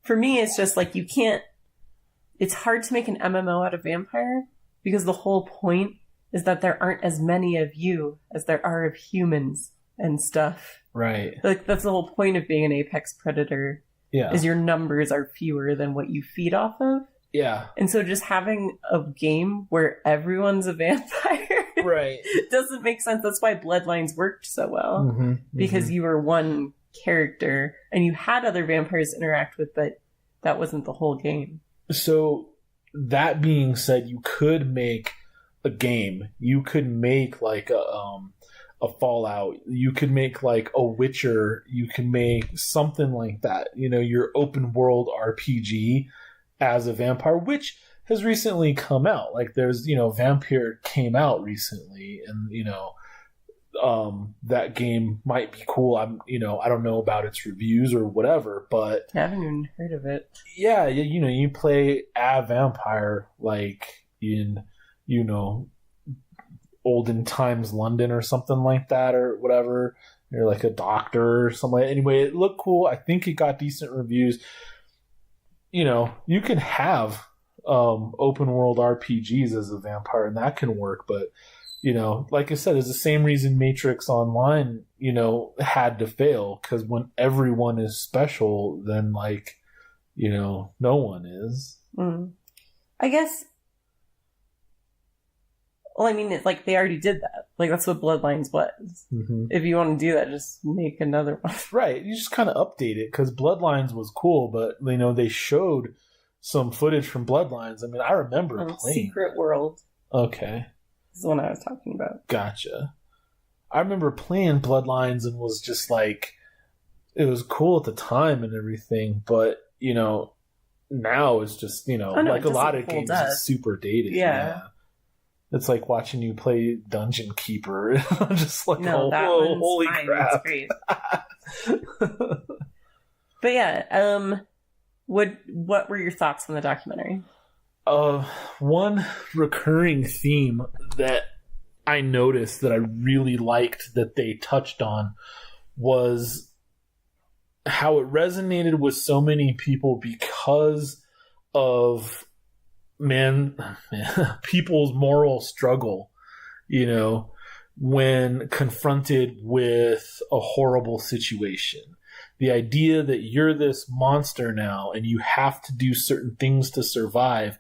for me, it's just like it's hard to make an MMO out of Vampire because the whole point is that there aren't as many of you as there are of humans and stuff. Right. Like, that's the whole point of being an apex predator. Yeah. Is your numbers are fewer than what you feed off of. Yeah. And so just having a game where everyone's a vampire right. doesn't make sense. That's why Bloodlines worked so well. Because you were one character and you had other vampires to interact with, but that wasn't the whole game. So that being said, you could make a game. You could make like a Fallout. You could make like a Witcher. You can make something like that. You know, your open world RPG as a vampire, which has recently come out. Like there's, you know, Vampire came out recently, and you know, that game might be cool. I don't know about its reviews or whatever, but I haven't even heard of it. Yeah, you know, you play a vampire like in, you know, olden times London or something like that or whatever. You're like a doctor or something. Anyway, it looked cool. I think it got decent reviews. You know, you can have open world RPGs as a vampire, and that can work, but you know, like I said, it's the same reason Matrix Online, you know, had to fail, because when everyone is special, then like, you know, no one is. I guess. Well, I mean, it's like they already did that. Like that's what Bloodlines was. If you want to do that, just make another one. Right. You just kind of update it, because Bloodlines was cool, but you know they showed some footage from Bloodlines. I mean, I remember playing Secret World. Okay. This is the one I was talking about. Gotcha. I remember playing Bloodlines and was just like, it was cool at the time and everything, but you know, now it's just, you know, like a lot of games is super dated. Yeah. It's like watching you play Dungeon Keeper. Just like, holy crap. That's great. But yeah, what were your thoughts on the documentary? One recurring theme that I noticed that I really liked that they touched on was how it resonated with so many people because of people's moral struggle, you know, when confronted with a horrible situation. The idea that you're this monster now and you have to do certain things to survive,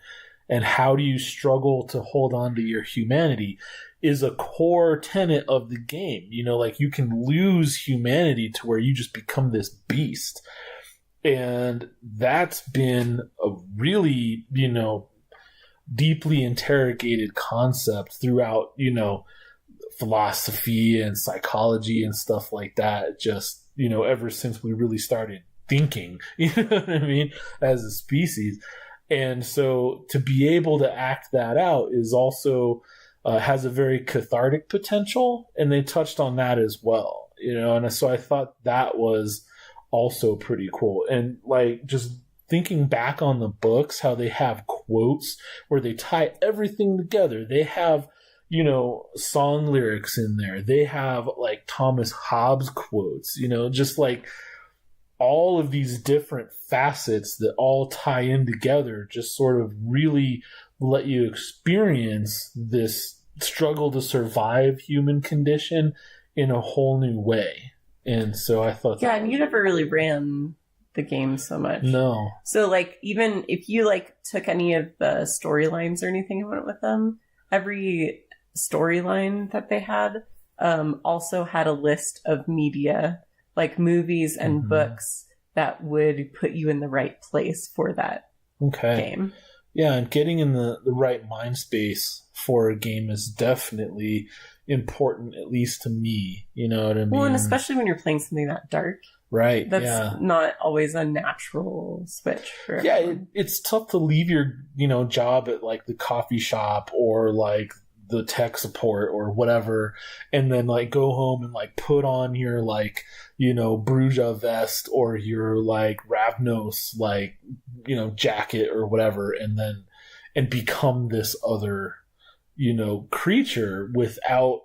and how do you struggle to hold on to your humanity, is a core tenet of the game. You know, like you can lose humanity to where you just become this beast. And that's been a really, you know, deeply interrogated concept throughout, you know, philosophy and psychology and stuff like that. Just, you know, ever since we really started thinking, you know what I mean, as a species. And so to be able to act that out is also has a very cathartic potential, and they touched on that as well, you know. And so I thought that was also pretty cool. And like just thinking back on the books, how they have quotes where they tie everything together. They have, you know, song lyrics in there. They have like Thomas Hobbes quotes, you know, just like all of these different facets that all tie in together, just sort of really let you experience this struggle to survive human condition in a whole new way. And so I thought, yeah, and you never really ran the game so much. No. So like, even if you like took any of the storylines or anything and went with them, every storyline that they had also had a list of media, like movies and books, that would put you in the right place for that game. Yeah, and getting in the right mind space for a game is definitely important, at least to me. You know what I mean? Well, and especially when you're playing something that dark. Right. That's not always a natural switch for everyone. It's tough to leave your, you know, job at like the coffee shop or like the tech support or whatever, and then like go home and like put on your like, you know, Bruja vest or your like Ravnos like, you know, jacket or whatever, and become this other, you know, creature without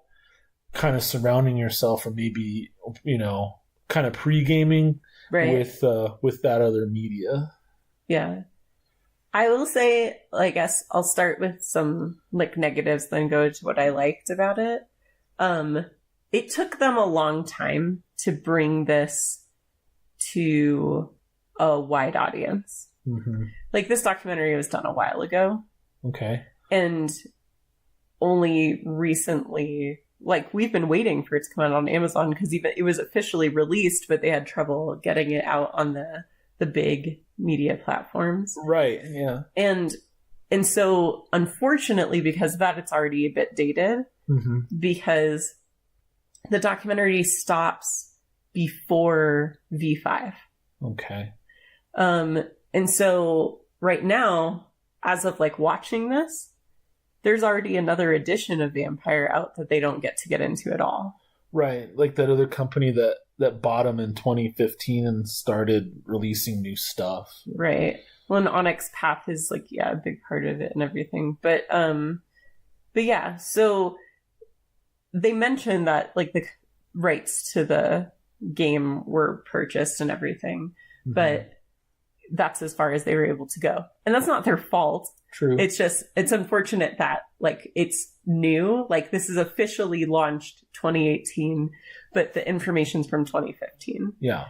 kind of surrounding yourself, or maybe, you know, kind of pre-gaming with that other media. Yeah. I will say, I guess I'll start with some like negatives, then go to what I liked about it. It took them a long time to bring this to a wide audience. Mm-hmm. Like, this documentary was done a while ago. Okay. And only recently, like, we've been waiting for it to come out on Amazon because even it was officially released, but they had trouble getting it out on the big media platforms. Right, yeah. And so, unfortunately, because of that, it's already a bit dated. Mm-hmm. Because the documentary stops before V5. Okay. And so right now, as of like watching this, there's already another edition of Vampire out that they don't get to get into at all. Right. Like that other company that bought them in 2015 and started releasing new stuff. Right. Well, and Onyx Path is like, yeah, a big part of it and everything. But yeah, so they mentioned that like the rights to the game were purchased and everything, Mm-hmm. but that's as far as they were able to go. And that's not their fault. True. It's just, it's unfortunate that like it's new, like this is officially launched 2018, but the information's from 2015. Yeah.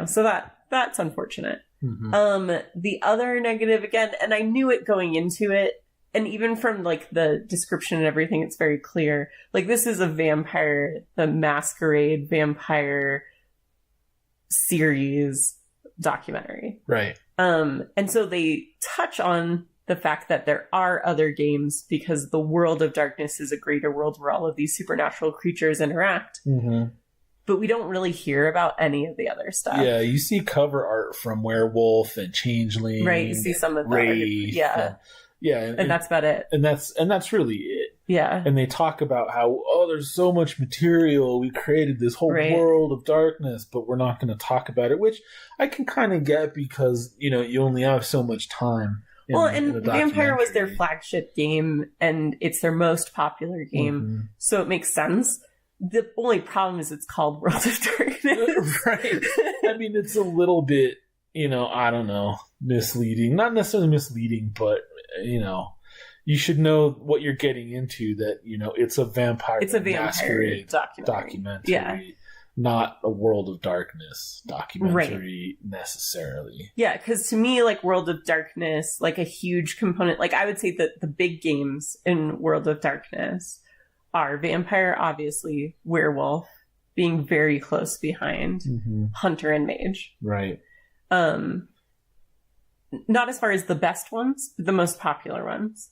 So that's unfortunate. Mm-hmm. The other negative again, and I knew it going into it, and even from like the description and everything, it's very clear. Like, this is a vampire, the Masquerade vampire series documentary. Right. And so they touch on the fact that there are other games because the world of darkness is a greater world where all of these supernatural creatures interact. Mm-hmm. But we don't really hear about any of the other stuff. Yeah, you see cover art from Werewolf and Changeling. Right, you see some of the Wraith, yeah. And that's about it. And that's really it. Yeah. And they talk about how, there's so much material. We created this whole Right. world of darkness, but we're not going to talk about it, which I can kind of get because, you only have so much time. And Vampire was their flagship game, and it's their most popular game, Mm-hmm. so it makes sense. The only problem is it's called World of Darkness. Right. I mean, it's a little bit, I don't know, misleading. Not necessarily misleading, but, you should know what you're getting into, that, it's a vampire. It's a vampire Masquerade documentary. Yeah. Not a World of Darkness documentary necessarily. Yeah, because to me, like, World of Darkness, like, a huge component, like, I would say that the big games in World of Darkness are Vampire, obviously, Werewolf, being very close behind, Mm-hmm. Hunter and Mage. Right. Not as far as the best ones, but the most popular ones.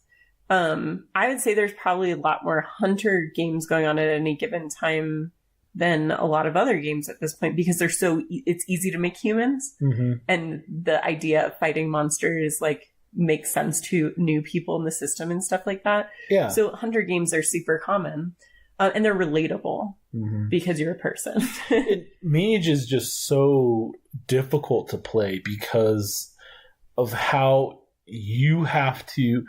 I would say there's probably a lot more Hunter games going on at any given time than a lot of other games at this point, because they're it's easy to make humans. Mm-hmm. And the idea of fighting monsters, like, makes sense to new people in the system and stuff like that. Yeah. So Hunter games are super common. And they're relatable Mm-hmm. because you're a person. Mage is just so difficult to play because of how you have to...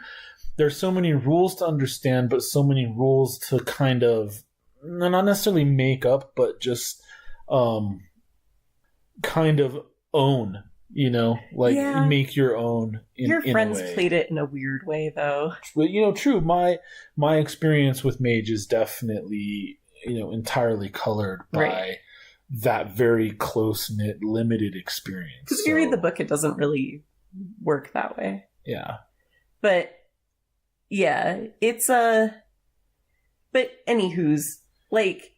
There's so many rules to understand, but so many rules to kind of not necessarily make up, but just kind of own, make your own. Your friends in a way. played it in a weird way, though. But, true. My experience with Mage is definitely, entirely colored by that very close-knit, limited experience. Because if you read the book, it doesn't really work that way. Yeah. But, yeah, it's But anywho's, like,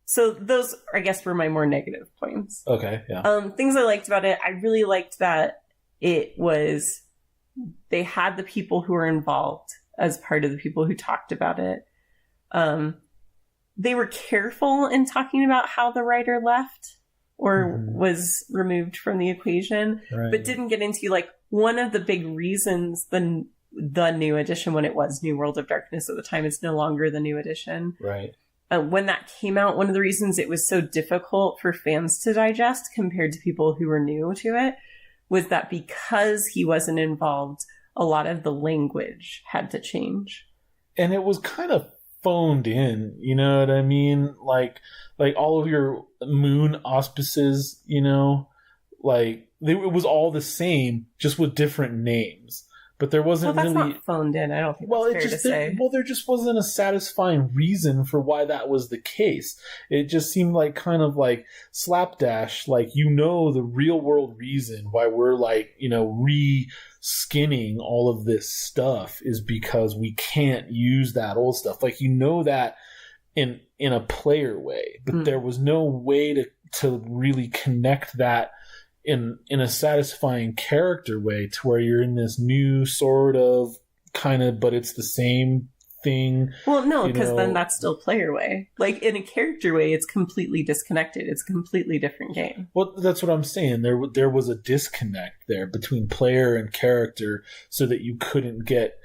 so those, I guess, were my more negative points. Okay, yeah. Things I liked about it, I really liked that they had the people who were involved as part of the people who talked about it. They were careful in talking about how the writer left or was removed from the equation, but didn't get into, like, one of the big reasons the new edition, when it was New World of Darkness at the time, it's no longer the new edition. Right. When that came out, one of the reasons it was so difficult for fans to digest compared to people who were new to it was that because he wasn't involved, a lot of the language had to change. And it was kind of phoned in, you know what I mean? Like all of your moon auspices, it was all the same, just with different names. but there wasn't that's really not phoned in. I don't think that's fair to say. There just wasn't a satisfying reason for why that was the case. It just seemed like kind of like slapdash, like, the real world reason why we're like, re-skinning all of this stuff is because we can't use that old stuff. Like, that in a player way, but there was no way to really connect that in a satisfying character way to where you're in this new sort of kind of, but it's the same thing. Well, no, because then that's still player way. Like, in a character way, it's completely disconnected. It's a completely different game. Well, that's what I'm saying. There was a disconnect there between player and character so that you couldn't get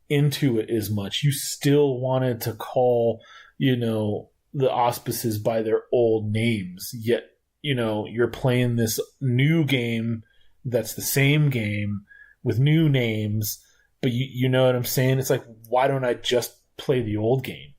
into it as much. You still wanted to call, the auspices by their old names, yet you're playing this new game that's the same game with new names, but you know what I'm saying? It's like, why don't I just play the old game?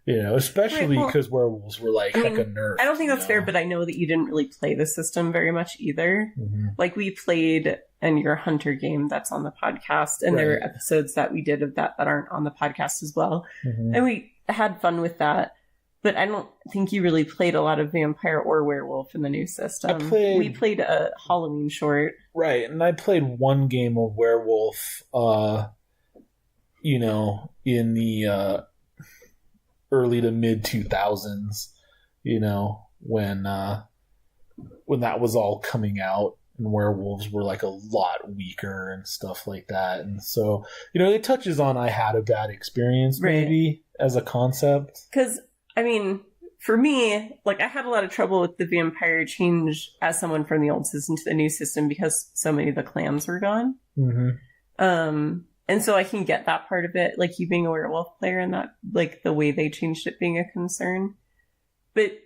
Especially because werewolves were like hecka nerfed. I don't think that's fair, but I know that you didn't really play the system very much either. Mm-hmm. Like, we played your Hunter game that's on the podcast, and there are episodes that we did of that aren't on the podcast as well. Mm-hmm. And we had fun with that. But I don't think you really played a lot of vampire or werewolf in the new system. We played a Halloween short. Right, and I played one game of werewolf, in the early to mid 2000s, when that was all coming out and werewolves were like a lot weaker and stuff like that. And so, it touches on I had a bad experience maybe as a concept. Because for me, like, I had a lot of trouble with the vampire change as someone from the old system to the new system because so many of the clans were gone. Mm-hmm. And so I can get that part of it, like, you being a werewolf player and that, like, the way they changed it being a concern. But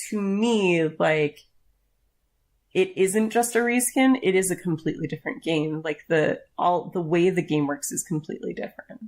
to me, like, it isn't just a reskin, it is a completely different game. Like, the way the game works is completely different.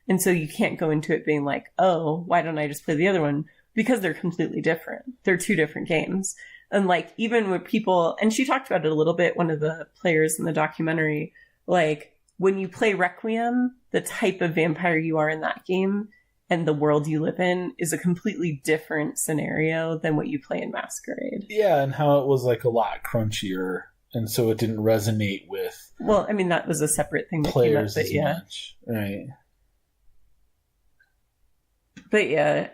And so you can't go into it being like, oh, why don't I just play the other one? Because they're completely different. They're two different games. And, like, even with people, and she talked about it a little bit, one of the players in the documentary, like, when you play Requiem, the type of vampire you are in that game and the world you live in is a completely different scenario than what you play in Masquerade. Yeah, and how it was, like, a lot crunchier, and so it didn't resonate with... Well, that was a separate thing that came up, but yeah. Much. Right. But yeah,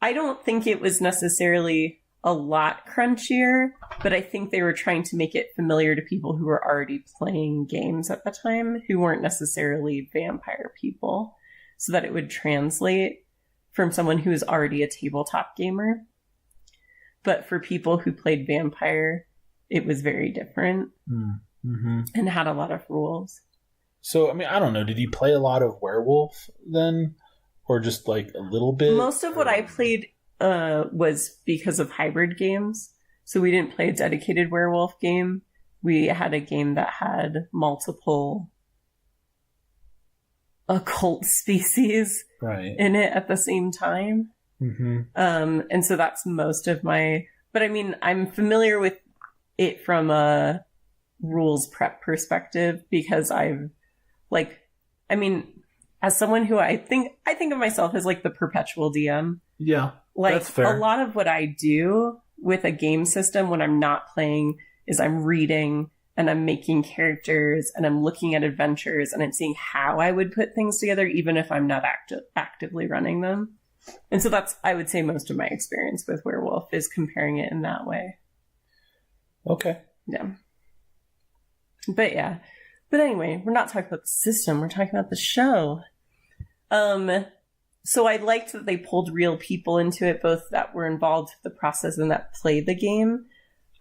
I don't think it was necessarily a lot crunchier, but I think they were trying to make it familiar to people who were already playing games at the time, who weren't necessarily vampire people, so that it would translate from someone who is already a tabletop gamer. But for people who played vampire, it was very different and had a lot of rules. So, I don't know, did you play a lot of werewolf then? Or just like a little bit? Most of what I played was because of hybrid games. So we didn't play a dedicated werewolf game. We had a game that had multiple occult species in it at the same time. Mm-hmm. And so that's most of my... But I'm familiar with it from a rules prep perspective because I've as someone who I think of myself as like the perpetual DM. Yeah, like that's fair. A lot of what I do with a game system when I'm not playing is I'm reading and I'm making characters and I'm looking at adventures and I'm seeing how I would put things together even if I'm not actively running them. And so that's, I would say, most of my experience with Werewolf is comparing it in that way. Okay. Yeah. But yeah. But anyway, we're not talking about the system. We're talking about the show. So I liked that they pulled real people into it, both that were involved with the process and that played the game.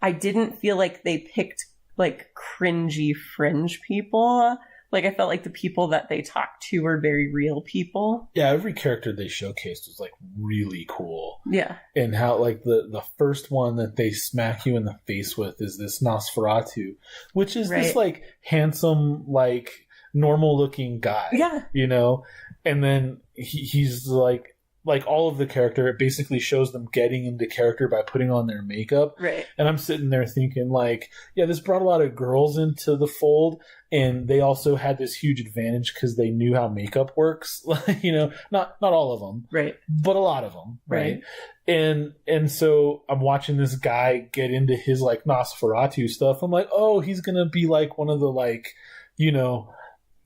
I didn't feel like they picked like cringy fringe people. Like I felt like the people that they talked to were very real people. Yeah, every character they showcased was like really cool. Yeah. And how like the first one that they smack you in the face with is this Nosferatu, which is this like handsome, like normal looking guy. Yeah. You know? And then he's like like all of the character, it basically shows them getting into character by putting on their makeup. Right. And I'm sitting there thinking, like, yeah, this brought a lot of girls into the fold, and they also had this huge advantage because they knew how makeup works. You know, not all of them, right, but a lot of them, right? And so I'm watching this guy get into his like Nosferatu stuff. I'm like, oh, he's gonna be like one of the like, you know,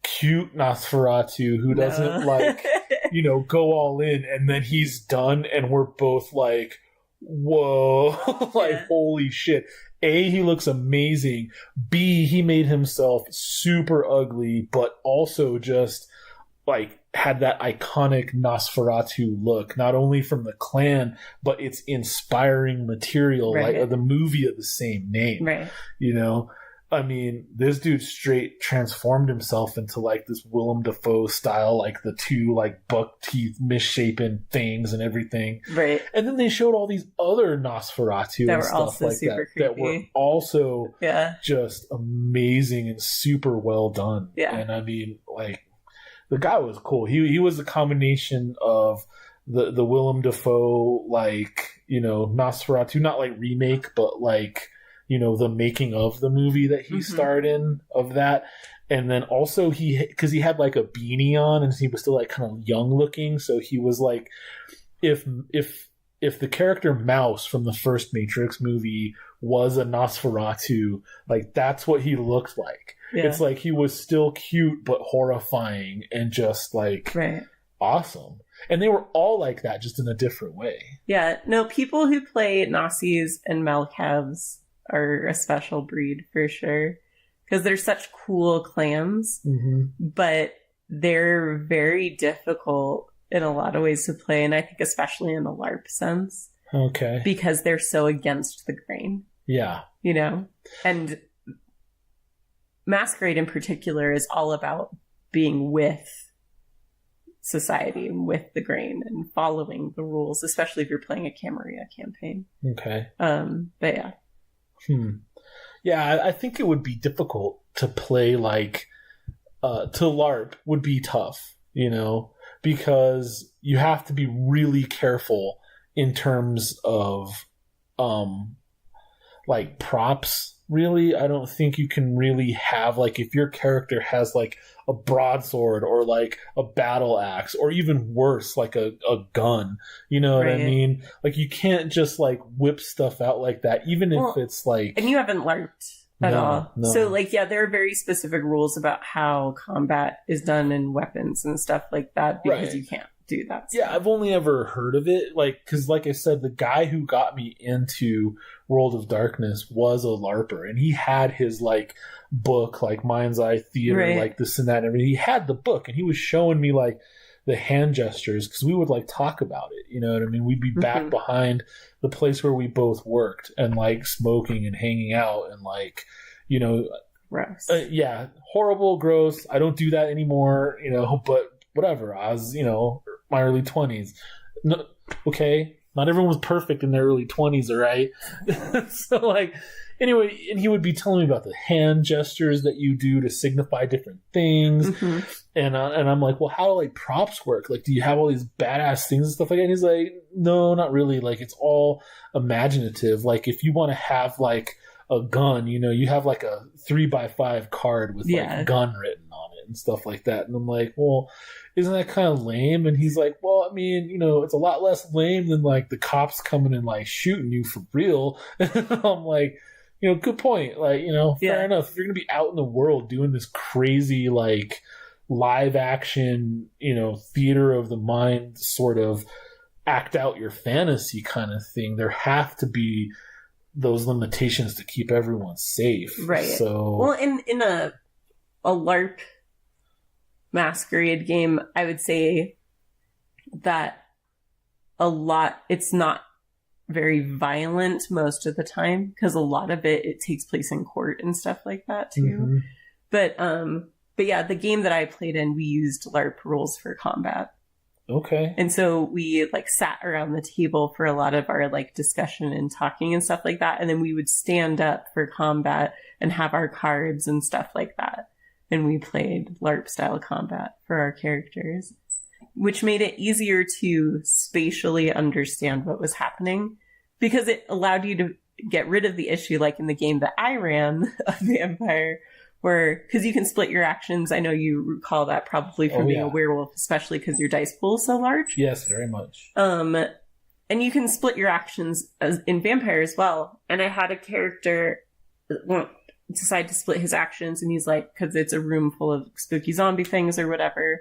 cute Nosferatu who doesn't like, you know, go all in, and then he's done, and we're both like, whoa, like holy shit. A, he looks amazing. B, he made himself super ugly, but also just like had that iconic Nosferatu look, not only from the clan, but it's inspiring material, like the movie of the same name. Right. You know? I mean, this dude straight transformed himself into like this Willem Dafoe style, like the two like buck teeth misshapen things and everything. Right. And then they showed all these other Nosferatu that and stuff like that creepy. That were also just amazing and super well done. Yeah. And I mean, like, the guy was cool. He was a combination of the Willem Dafoe, like, you know, Nosferatu, not like remake, but like, you know, the making of the movie that he starred in of that. And then also because he had like a beanie on and he was still like kind of young looking. So he was like, if the character Mouse from the first Matrix movie was a Nosferatu, like that's what he looked like. Yeah. It's like he was still cute, but horrifying and just like awesome. And they were all like that, just in a different way. Yeah. No, people who play Nazis and Malkavs are a special breed for sure, because they're such cool clans, but they're very difficult in a lot of ways to play, and I think especially in the LARP sense. Okay. Because they're so against the grain. Yeah. You know? And Masquerade in particular is all about being with society and with the grain and following the rules, especially if you're playing a Camarilla campaign. Okay. But yeah. Yeah, I think it would be difficult to play like to LARP would be tough, you know, because you have to be really careful in terms of like props. Really, I don't think you can really have like if your character has like a broadsword or like a battle axe or even worse, like a gun. You know what I mean? Like you can't just like whip stuff out like that, even if it's like. And you haven't LARPed at all. No. So like, yeah, there are very specific rules about how combat is done and weapons and stuff like that because you can't do that stuff. Yeah, I've only ever heard of it, like, because like I said, the guy who got me into World of Darkness was a LARPer, and he had his like book, like Mind's Eye Theater, like this and that and everything. He had the book, and he was showing me like the hand gestures, because we would like talk about it, you know what I mean? We'd be back behind the place where we both worked and like smoking and hanging out and like, you know, gross. Yeah, horrible, gross. I don't do that anymore, you know, but whatever. I was, you know, my early 20s. No, okay, not everyone was perfect in their early 20s, all right? So, like, anyway, and he would be telling me about the hand gestures that you do to signify different things. And I'm like, well, how do, like, props work? Like, do you have all these badass things and stuff like that? And he's like, no, not really. Like, it's all imaginative. Like, if you want to have, like, a gun, you know, you have, like, a 3x5 card with, like, gun written on it and stuff like that. And I'm like, well, isn't that kind of lame? And he's like, well, I mean, you know, it's a lot less lame than like the cops coming and like shooting you for real. I'm like, you know, good point. Like, you know, fair enough. If you're going to be out in the world doing this crazy, like live action, you know, theater of the mind sort of act out your fantasy kind of thing, there have to be those limitations to keep everyone safe. Right. So, well, in a LARP Masquerade game, I would say that it's not very violent most of the time, because a lot of it takes place in court and stuff like that too. But yeah, the game that I played in, we used LARP rules for combat. Okay. And so we like sat around the table for a lot of our like discussion and talking and stuff like that, and then we would stand up for combat and have our cards and stuff like that. And we played LARP style combat for our characters. which made it easier to spatially understand what was happening because it allowed you to get rid of the issue, like in the game that I ran of Vampire, where, because you can split your actions. I know you recall that probably from being a werewolf, especially because your dice pool is so large. Yes, very much. And you can split your actions in Vampire as well. And I had a character decide to split his actions, and he's like, because it's a room full of spooky zombie things or whatever.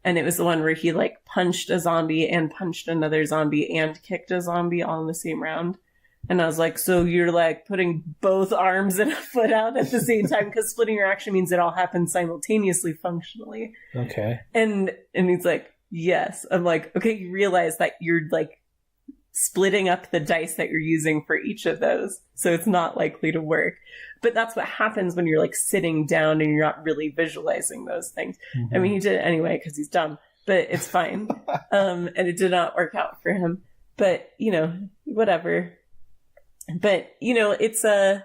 And it was the one where he like punched a zombie and punched another zombie and kicked a zombie all in the same round. And I was like, so you're like putting both arms and a foot out at the same time, because splitting your action means it all happens simultaneously functionally. Okay. And he's like, yes. I'm like, okay, you realize that you're like splitting up the dice that you're using for each of those. So it's not likely to work. But that's what happens when you're like sitting down and you're not really visualizing those things. Mm-hmm. I mean, he did it anyway because he's dumb, but it's fine. And it did not work out for him. But, you know, whatever. But, you know, it's I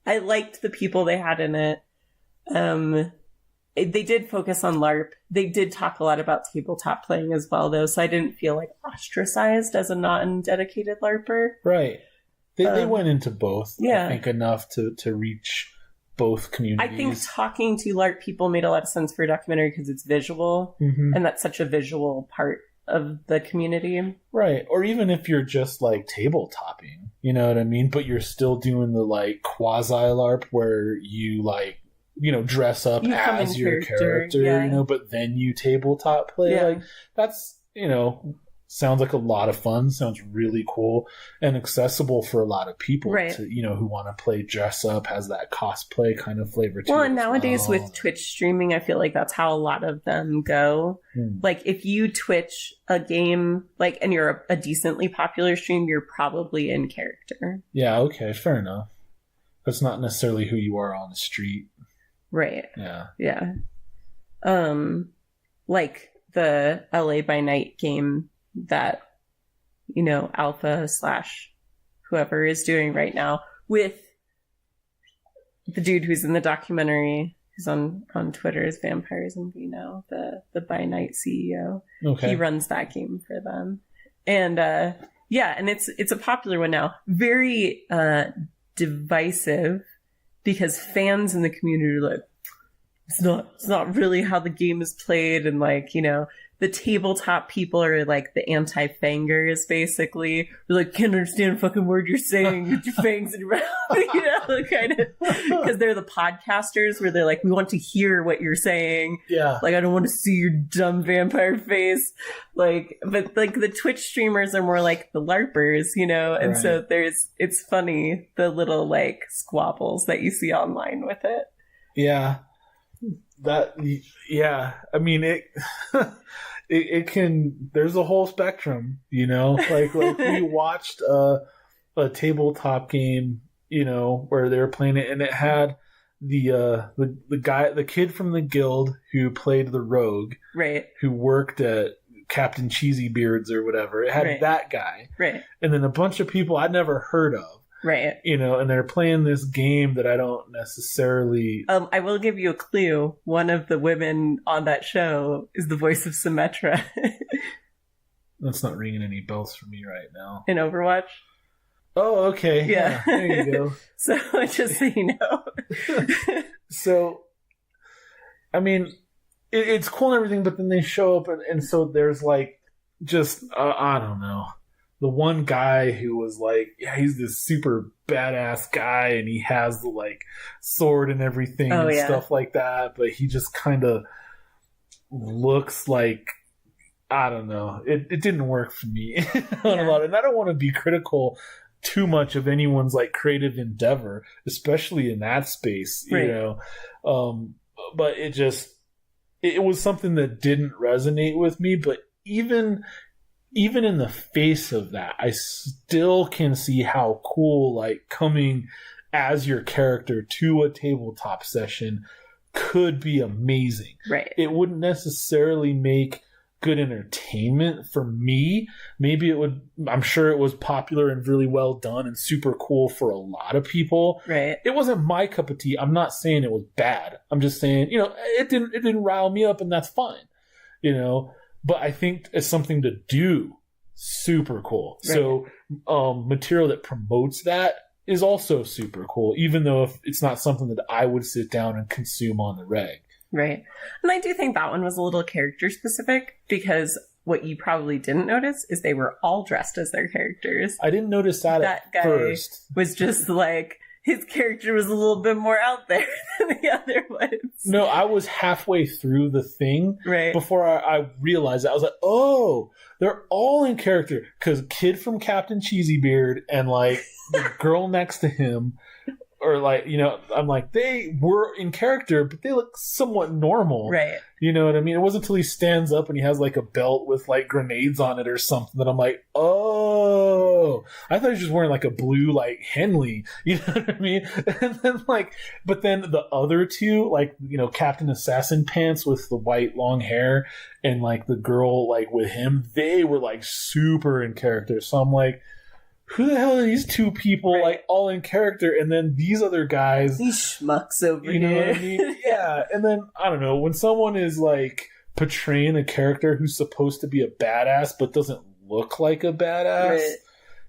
liked the people they had in it. They did focus on LARP. They did talk a lot about tabletop playing as well, though, so I didn't feel like ostracized as a non-dedicated LARPer. Right. They went into both, yeah. I think, enough to reach both communities. I think talking to LARP people made a lot of sense for a documentary because it's visual, mm-hmm. and that's such a visual part of the community. Right. Or even if you're just like tabletopping, you know what I mean? But you're still doing the like quasi-LARP where you like, you know, dress up as your character, yeah. You know, but then you tabletop play. Yeah. Like that's, you know, sounds like a lot of fun, sounds really cool and accessible for a lot of people, right. To, you know, who want to play dress up, has that cosplay kind of flavor to it. Well, and nowadays with Twitch streaming, I feel like that's how a lot of them go. Like if you Twitch a game, like, and you're a decently popular stream, you're probably in character. Yeah, okay, fair enough. That's not necessarily who you are on the street. Right. Yeah. Yeah. Like the LA by Night game that, you know, Alpha / whoever is doing right now with the dude who's in the documentary, who's on Twitter as Vampires and Vino, the by Night CEO. Okay. He runs that game for them. And yeah, and it's a popular one now. Very divisive because fans in the community are like, it's not really how the game is played, and like, you know, the tabletop people are like the anti-fangers, basically. They're like, can't understand a fucking word you're saying with your fangs in your mouth, you know, kind of, because they're the podcasters where they're like, we want to hear what you're saying. Yeah. Like, I don't want to see your dumb vampire face. Like, but like the Twitch streamers are more like the LARPers, you know, and right. So it's funny, the little like squabbles that you see online with it. Yeah. I mean, it can, there's a whole spectrum, you know, like we watched a tabletop game, you know, where they were playing it, and it had the kid from the guild who played the rogue, right, who worked at Captain Cheesy Beards or whatever. It had right. That guy, right, and then a bunch of people I'd never heard of. Right. You know, and they're playing this game that I don't necessarily... I will give you a clue. One of the women on that show is the voice of Symmetra. That's not ringing any bells for me right now. In Overwatch? Oh, okay. Yeah. There you go. So, just so you know. So, I mean, it's cool and everything, but then they show up, and so there's like, just, I don't know. The one guy who was like, yeah, he's this super badass guy, and he has the like sword and everything and stuff like that, but he just kind of looks like, I don't know. It didn't work for me on a lot. And I don't want to be critical too much of anyone's like creative endeavor, especially in that space, right. You know. But it was something that didn't resonate with me. But even in the face of that, I still can see how cool, like, coming as your character to a tabletop session could be amazing. Right. It wouldn't necessarily make good entertainment for me. Maybe it would, I'm sure it was popular and really well done and super cool for a lot of people. Right. It wasn't my cup of tea. I'm not saying it was bad. I'm just saying, you know, it didn't rile me up, and that's fine. you know. But I think as something to do, super cool. Right. So material that promotes that is also super cool, even though if it's not something that I would sit down and consume on the reg. Right. And I do think that one was a little character specific, because what you probably didn't notice is they were all dressed as their characters. I didn't notice that at guy first. Was just like, his character was a little bit more out there than the other ones. No, I was halfway through the thing before I realized that. I was like, oh, they're all in character. Because Kid from Captain Cheesybeard and like the girl next to him, or like, you know, I'm like, they were in character, but they look somewhat normal. Right. You know what I mean? It wasn't until he stands up and he has like a belt with like grenades on it or something that I'm like, oh, I thought he was just wearing like a blue like Henley. You know what I mean? And then like, but then the other two, like, you know, Captain Assassin Pants with the white long hair and like the girl like with him, they were like super in character. So I'm like, who the hell are these two people like all in character, and then these other guys, these schmucks over here, you know what I mean? Yeah. And then I don't know, when someone is like portraying a character who's supposed to be a badass but doesn't look like a badass,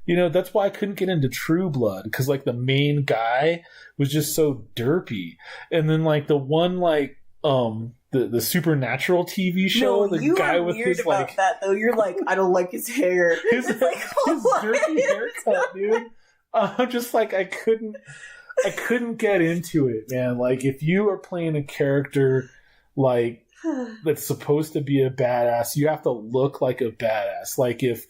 you know, that's why I couldn't get into True Blood, because like the main guy was just so derpy. And then like the one like the Supernatural TV show, the guy with his like that though. You're like, I don't like his hair. His derpy haircut, dude. I'm just like, I couldn't get into it, man. Like, if you are playing a character like that's supposed to be a badass, you have to look like a badass. Like if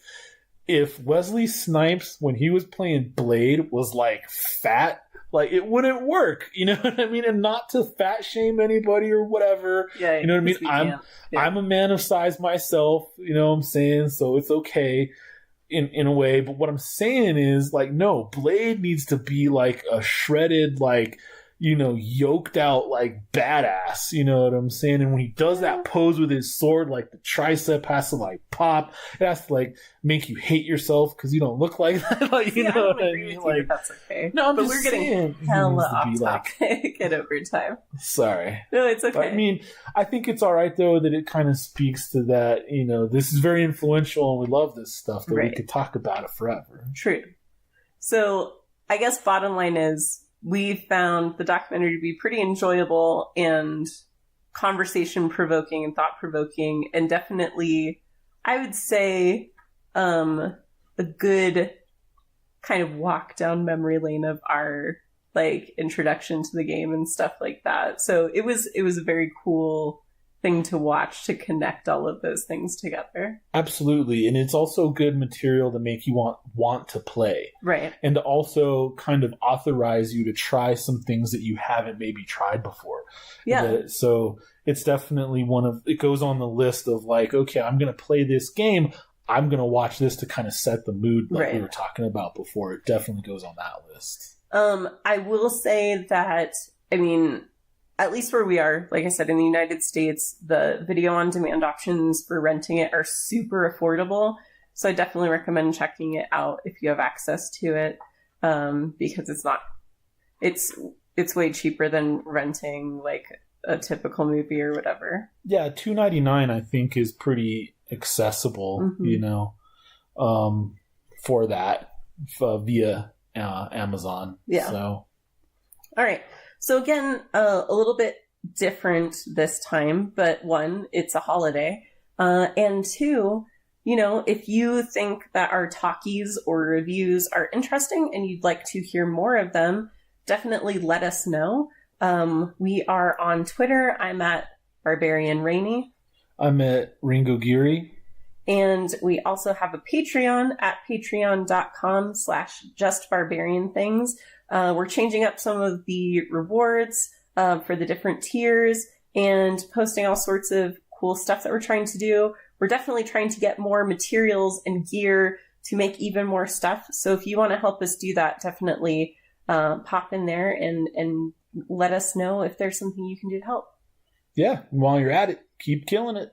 Wesley Snipes, when he was playing Blade, was like fat, like it wouldn't work, you know what I mean? And not to fat shame anybody or whatever, you know what I mean? I'm a man of size myself, you know what I'm saying? So it's okay in a way. But what I'm saying is, like, no, Blade needs to be like a shredded, like, you know, yoked out, like, badass, you know what I'm saying? And when he does that pose with his sword, like, the tricep has to, like, pop. It has to, like, make you hate yourself because you don't look like that. Like, you know what I mean? Like, that's okay. No, but we're getting hella off topic at overtime. Sorry. No, it's okay. But, I mean, I think it's all right, though, that it kind of speaks to that, you know, this is very influential and we love this stuff, that we could talk about it forever. True. So, I guess bottom line is, we found the documentary to be pretty enjoyable and conversation provoking and thought provoking, and definitely, I would say, a good kind of walk down memory lane of our like introduction to the game and stuff like that. So it was a very cool thing to watch, to connect all of those things together. Absolutely. And it's also good material to make you want to play. Right. And to also kind of authorize you to try some things that you haven't maybe tried before. Yeah. So it's definitely it goes on the list of like, okay, I'm going to play this game. I'm going to watch this to kind of set the mood like we were talking about before. It definitely goes on that list. I will say that, I mean, at least where we are, like I said, in the United States, the video on demand options for renting it are super affordable. So I definitely recommend checking it out if you have access to it, because it's way cheaper than renting like a typical movie or whatever. Yeah, $2.99 I think is pretty accessible, you know, for that via Amazon. Yeah. So, all right. So again, a little bit different this time, but one, it's a holiday. And two, you know, if you think that our talkies or reviews are interesting and you'd like to hear more of them, definitely let us know. We are on Twitter. I'm at Barbarian Rainey. I'm at Ringo Geary. And we also have a Patreon at patreon.com/justbarbarianthings. We're changing up some of the rewards for the different tiers and posting all sorts of cool stuff that we're trying to do. We're definitely trying to get more materials and gear to make even more stuff. So if you want to help us do that, definitely pop in there and let us know if there's something you can do to help. Yeah, and while you're at it, keep killing it.